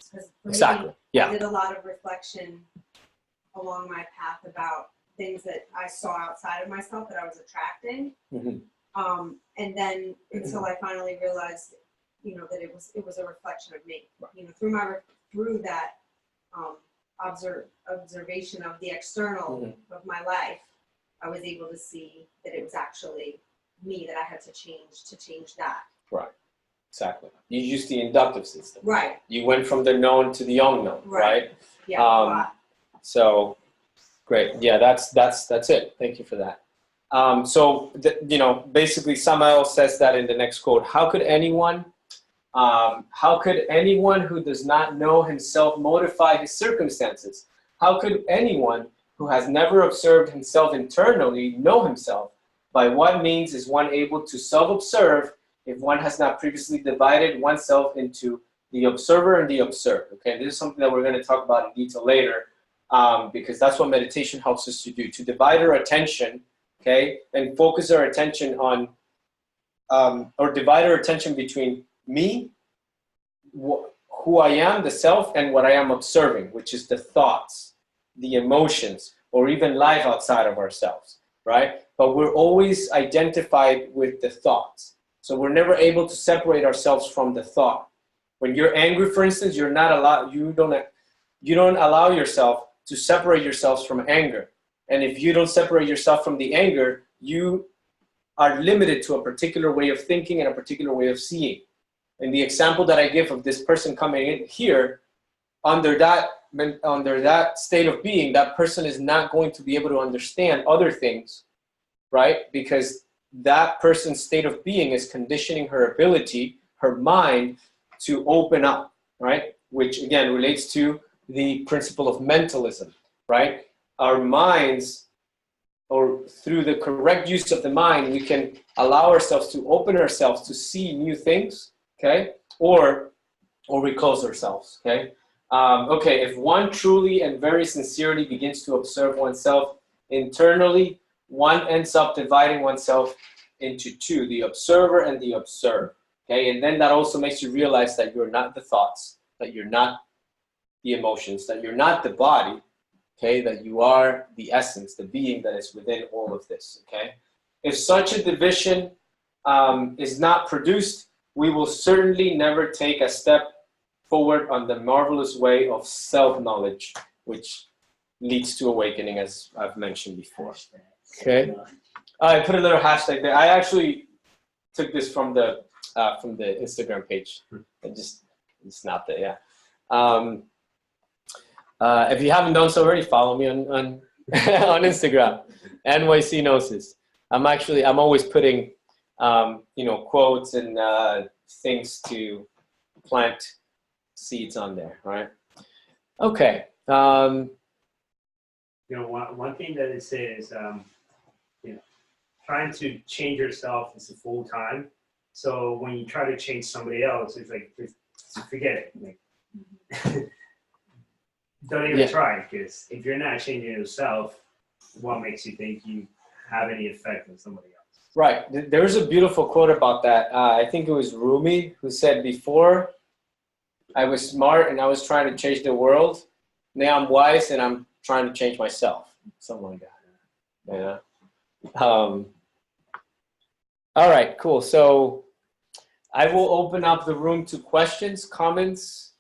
S1: Exactly.
S5: Me,
S1: yeah.
S5: I did a lot of reflection along my path about things that I saw outside of myself that I was attracting. Mm-hmm. And then until I finally realized, you know, that it was a reflection of me. Right. You know, through that observation of the external mm-hmm. of my life, I was able to see that it was actually me that I had to change that. Right.
S1: Exactly. You used the inductive system.
S5: Right.
S1: You went from the known to the unknown. Right.
S5: Yeah.
S1: So great. Yeah, that's it. Thank you for that. You know, basically Samael says that in the next quote, how could anyone who does not know himself modify his circumstances? How could anyone who has never observed himself internally know himself? By what means is one able to self-observe if one has not previously divided oneself into the observer and the observed? Okay, this is something that we're going to talk about in detail later, because that's what meditation helps us to do, to divide our attention, okay, and focus our attention on, or divide our attention between me, who I am, the self, and what I am observing, which is the thoughts, the emotions, or even life outside of ourselves, right? But we're always identified with the thoughts. So we're never able to separate ourselves from the thought. When you're angry, for instance, you don't allow yourself to separate yourselves from anger. And if you don't separate yourself from the anger, you are limited to a particular way of thinking and a particular way of seeing. And the example that I give of this person coming in here, under that state of being, that person is not going to be able to understand other things, right? Because that person's state of being is conditioning her ability, her mind, to open up, right? Which again relates to the principle of mentalism, right? Our minds, or through the correct use of the mind, we can allow ourselves to open ourselves to see new things, okay? Or we close ourselves, okay? Okay, if one truly and very sincerely begins to observe oneself internally, one ends up dividing oneself into two, the observer and the observed, okay? And then that also makes you realize that you're not the thoughts, that you're not the emotions, that you're not the body, okay? That you are the essence, the being that is within all of this, okay? If such a division is not produced, we will certainly never take a step forward on the marvelous way of self-knowledge, which leads to awakening, as I've mentioned before. Okay, I put a little hashtag there. I actually took this from the Instagram page. I just snapped it. Yeah. If you haven't done so already, follow me on on Instagram, NYC Gnosis. I'm always putting quotes and things to plant seeds on there, right? Okay.
S4: One thing that it says, trying to change yourself is a full time. So when you try to change somebody else, it's like, just forget it. Like, don't even try, because if you're not changing yourself, what makes you think you have any effect on somebody else?
S1: Right. There's a beautiful quote about that. I think it was Rumi who said, before I was smart and I was trying to change the world, now I'm wise and I'm trying to change myself. Something like that. Yeah. All right, cool. So I will open up the room to questions, comments.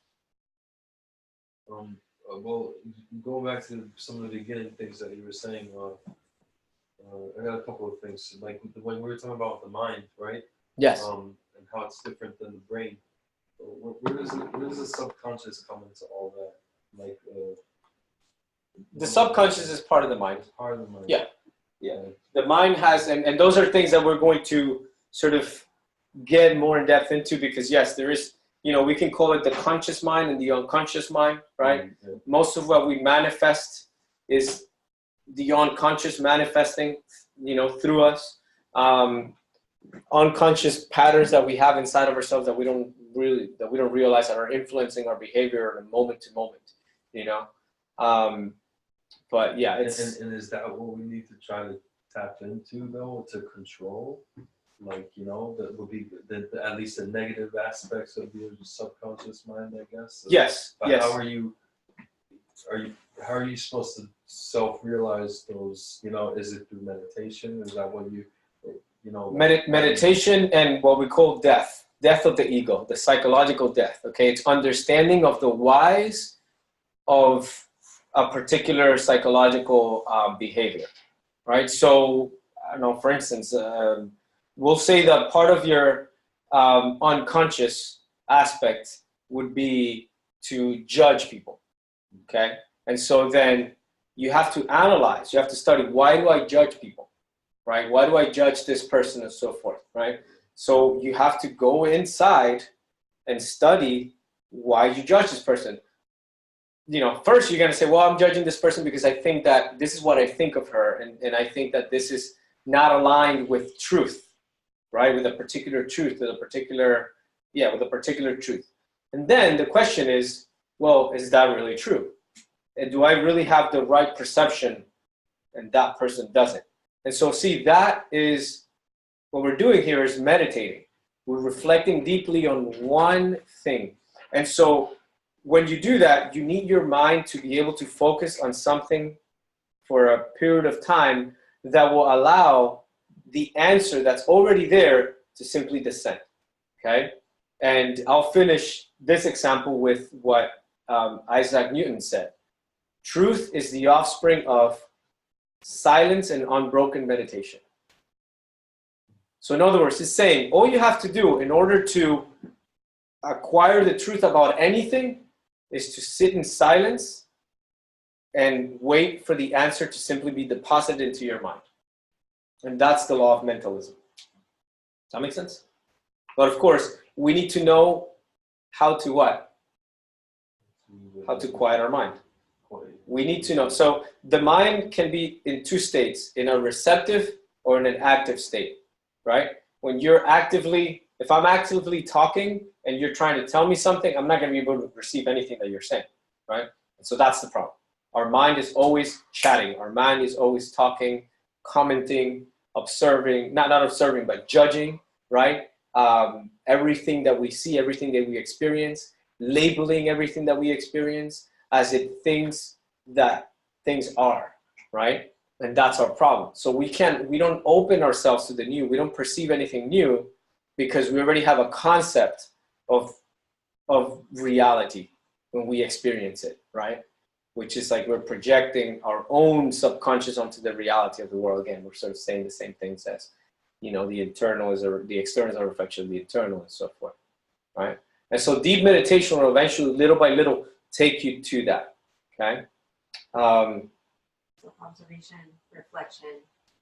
S2: Well, going back to some of the beginning things that you were saying, I got a couple of things. Like when we were talking about the mind, right?
S1: Yes.
S2: And how it's different than the brain. Where does the subconscious come into all that? Like
S1: The subconscious is part of the mind.
S2: Part of the mind.
S1: Yeah. Yeah. The mind has, and those are things that we're going to sort of get more in depth into, because yes, there is, we can call it the conscious mind and the unconscious mind, right?
S2: Mm-hmm.
S1: Most of what we manifest is the unconscious manifesting, through us. Unconscious patterns that we have inside of ourselves that we don't realize that are influencing our behavior on a moment to moment, But yeah, it's
S2: and is that what we need to try to tap into though, to control? Like, that would be at least the negative aspects of your subconscious mind, I guess.
S1: Yes.
S2: But
S1: yes.
S2: how are you supposed to self-realize those? Is it through meditation? Is that what
S1: meditation and what we call death of the ego, the psychological death. Okay, it's understanding of the whys of a particular psychological behavior, right? So, I don't know, for instance, we'll say that part of your unconscious aspect would be to judge people, okay? And so then you have to analyze, you have to study, why do I judge people, right? Why do I judge this person and so forth, right? So you have to go inside and study why you judge this person. First you're going to say, well, I'm judging this person because I think that this is what I think of her, and I think that this is not aligned with truth, right? With a particular truth, with a particular truth. And then the question is, well, is that really true? And do I really have the right perception and that person doesn't? And so see, that is what we're doing here, is meditating. We're reflecting deeply on one thing. And so when you do that, you need your mind to be able to focus on something for a period of time that will allow the answer that's already there to simply descend, okay? And I'll finish this example with what Isaac Newton said. Truth is the offspring of silence and unbroken meditation. So in other words, it's saying all you have to do in order to acquire the truth about anything is to sit in silence and wait for the answer to simply be deposited into your mind. And that's the law of mentalism. Does that make sense? But of course, we need to know how to what? How to quiet our mind. We need to know. So the mind can be in two states, in a receptive or in an active state, right? When you're actively, if I'm actively talking and you're trying to tell me something, I'm not going to be able to receive anything that you're saying, right? And so that's the problem. Our mind is always chatting. Our mind is always talking, commenting, observing, not observing, but judging, right? Everything that we see, everything that we experience, labeling everything that we experience as it thinks that things are, right? And that's our problem. So we don't open ourselves to the new. We don't perceive anything new because we already have a concept of reality when we experience it, right? Which is like we're projecting our own subconscious onto the reality of the world. Again, we're sort of saying the same things as, you know, the external is a reflection of the internal and so forth, right? And so deep meditation will eventually, little by little, take you to that, okay?
S6: Self-observation, reflection.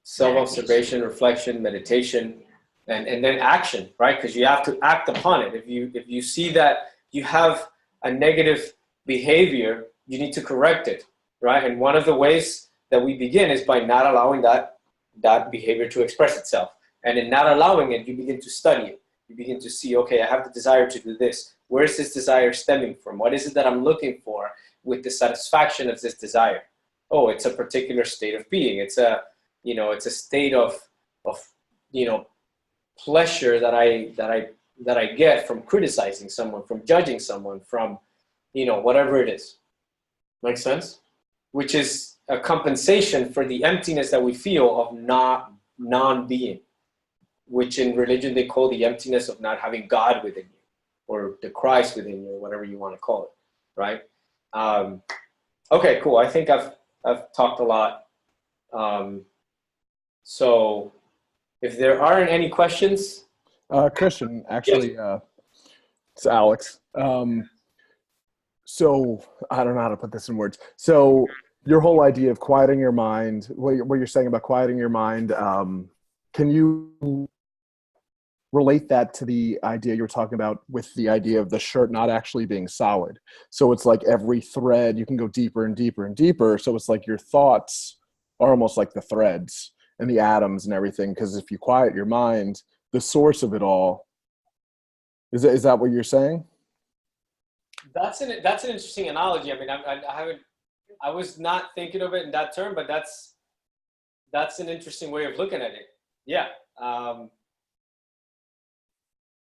S1: Self-observation, reflection, meditation, and then action, right? Because you have to act upon it. If you see that you have a negative behavior, you need to correct it, right? And one of the ways that we begin is by not allowing that behavior to express itself. And in not allowing it, you begin to study it. You begin to see, okay, I have the desire to do this. Where is this desire stemming from? What is it that I'm looking for with the satisfaction of this desire? Oh, it's a particular state of being. It's a state of pleasure that I get from criticizing someone, from judging someone, from, whatever it is. Make sense? Which is a compensation for the emptiness that we feel of non-being, which in religion they call the emptiness of not having God within you, or the Christ within you, or whatever you want to call it, right? Okay, cool. I think I've talked a lot. So if there aren't any questions.
S7: Christian, actually, yes. It's Alex. So I don't know how to put this in words. So your whole idea of quieting your mind, what you're saying about quieting your mind, can you relate that to the idea you were talking about with the idea of the shirt not actually being solid? So it's like every thread, you can go deeper and deeper and deeper. So it's like your thoughts are almost like the threads and the atoms and everything. Because if you quiet your mind, the source of it all, is that what you're saying?
S1: That's an interesting analogy. I mean, I was not thinking of it in that term, but that's an interesting way of looking at it. Yeah.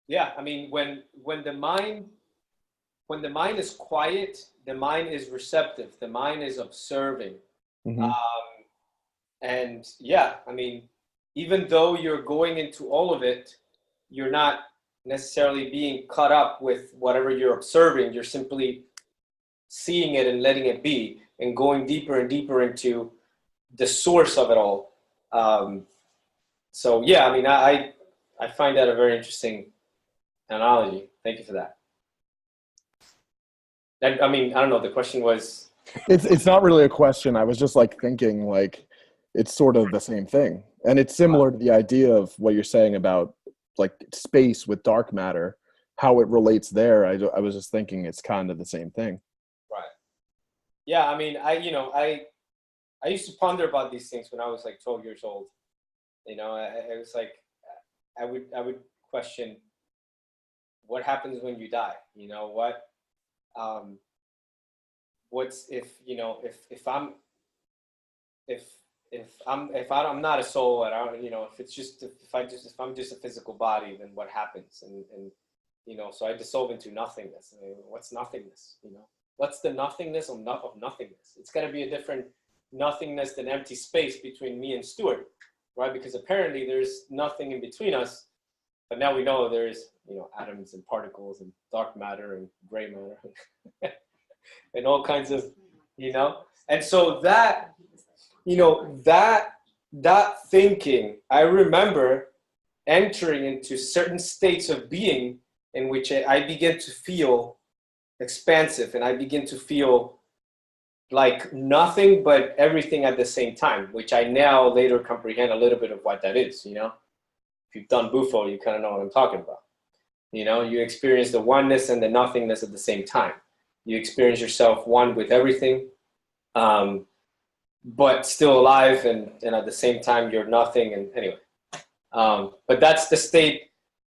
S1: Yeah, I mean, when the mind is quiet, the mind is receptive, the mind is observing. Mm-hmm. And yeah, I mean, even though you're going into all of it, you're not necessarily being caught up with whatever you're observing. You're simply seeing it and letting it be and going deeper and deeper into the source of it all. So yeah, I mean, I find that a very interesting analogy. Thank you for that. I mean, I don't know. The question was.
S7: It's not really a question. I was just like thinking like it's sort of the same thing, and it's similar to the idea of what you're saying about like space with dark matter, how it relates there. I was just thinking it's kind of the same thing.
S1: Right. Yeah. I mean, I used to ponder about these things when I was like 12 years old. I was like, I would question, what happens when you die? What's if I'm not a soul, and if I'm just a physical body, then what happens? And so I dissolve into nothingness. I mean, what's nothingness? What's the nothingness of nothingness? It's got to be a different nothingness than empty space between me and Stuart, right? Because apparently there's nothing in between us, but now we know there's atoms and particles and dark matter and gray matter and all kinds of and so that that thinking, I remember entering into certain states of being in which I began to feel expansive, and I begin to feel like nothing but everything at the same time, which I now later comprehend a little bit of what that is, you know. If you've done Bufo, you kind of know what I'm talking about. You know, you experience the oneness and the nothingness at the same time. You experience yourself one with everything, but still alive, and at the same time you're nothing. And anyway, but that's the state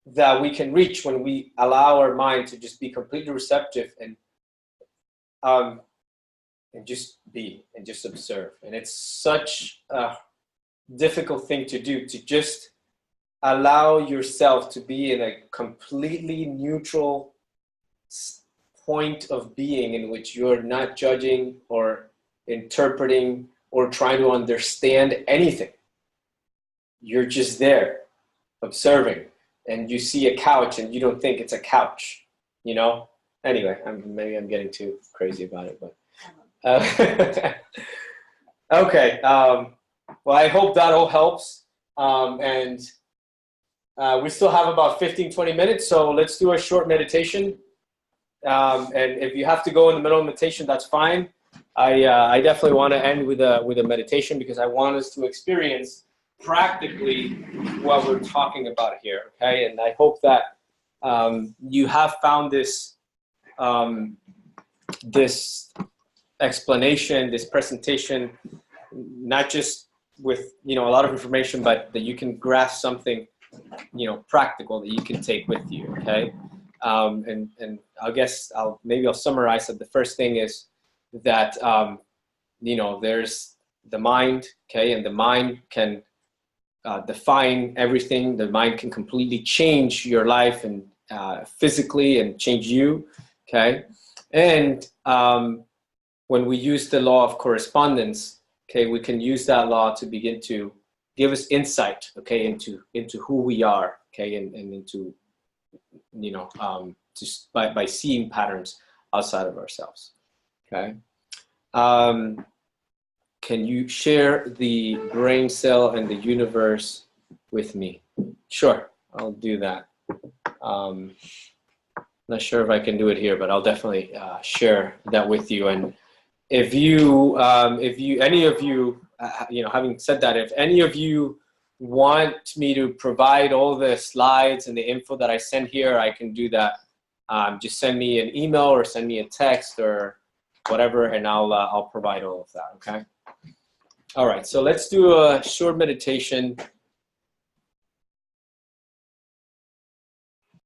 S1: that we can reach when we allow our mind to just be completely receptive and just be and just observe. And it's such a difficult thing to do, to just allow yourself to be in a completely neutral point of being in which you're not judging or interpreting or trying to understand anything. You're just there observing, and you see a couch and you don't think it's a couch, you know? Anyway, maybe I'm getting too crazy about it, but okay. Well, I hope that all helps. And we still have about 15-20 minutes, so let's do a short meditation. And if you have to go in the middle of meditation, that's fine. I definitely want to end with a meditation, because I want us to experience practically what we're talking about here. Okay, and I hope that you have found this this explanation, this presentation, not just with, you know, a lot of information, but that you can grasp something, you know, practical that you can take with you. Okay, and I guess I'll summarize that. The first thing is that you know, there's the mind. Okay, and the mind can define everything. The mind can completely change your life and physically, and change you. Okay, and when we use the law of correspondence, okay, we can use that law to begin to give us insight, okay, into who we are, okay, and into, you know, just by seeing patterns outside of ourselves. Okay. Can you share the brain cell and the universe with me? Sure, I'll do that. Not sure if I can do it here, but I'll definitely share that with you. And if any of you, you know, having said that, if any of you want me to provide all the slides and the info that I send here, I can do that. Just send me an email or send me a text or whatever, and I'll provide all of that. Okay. All right. So let's do a short meditation.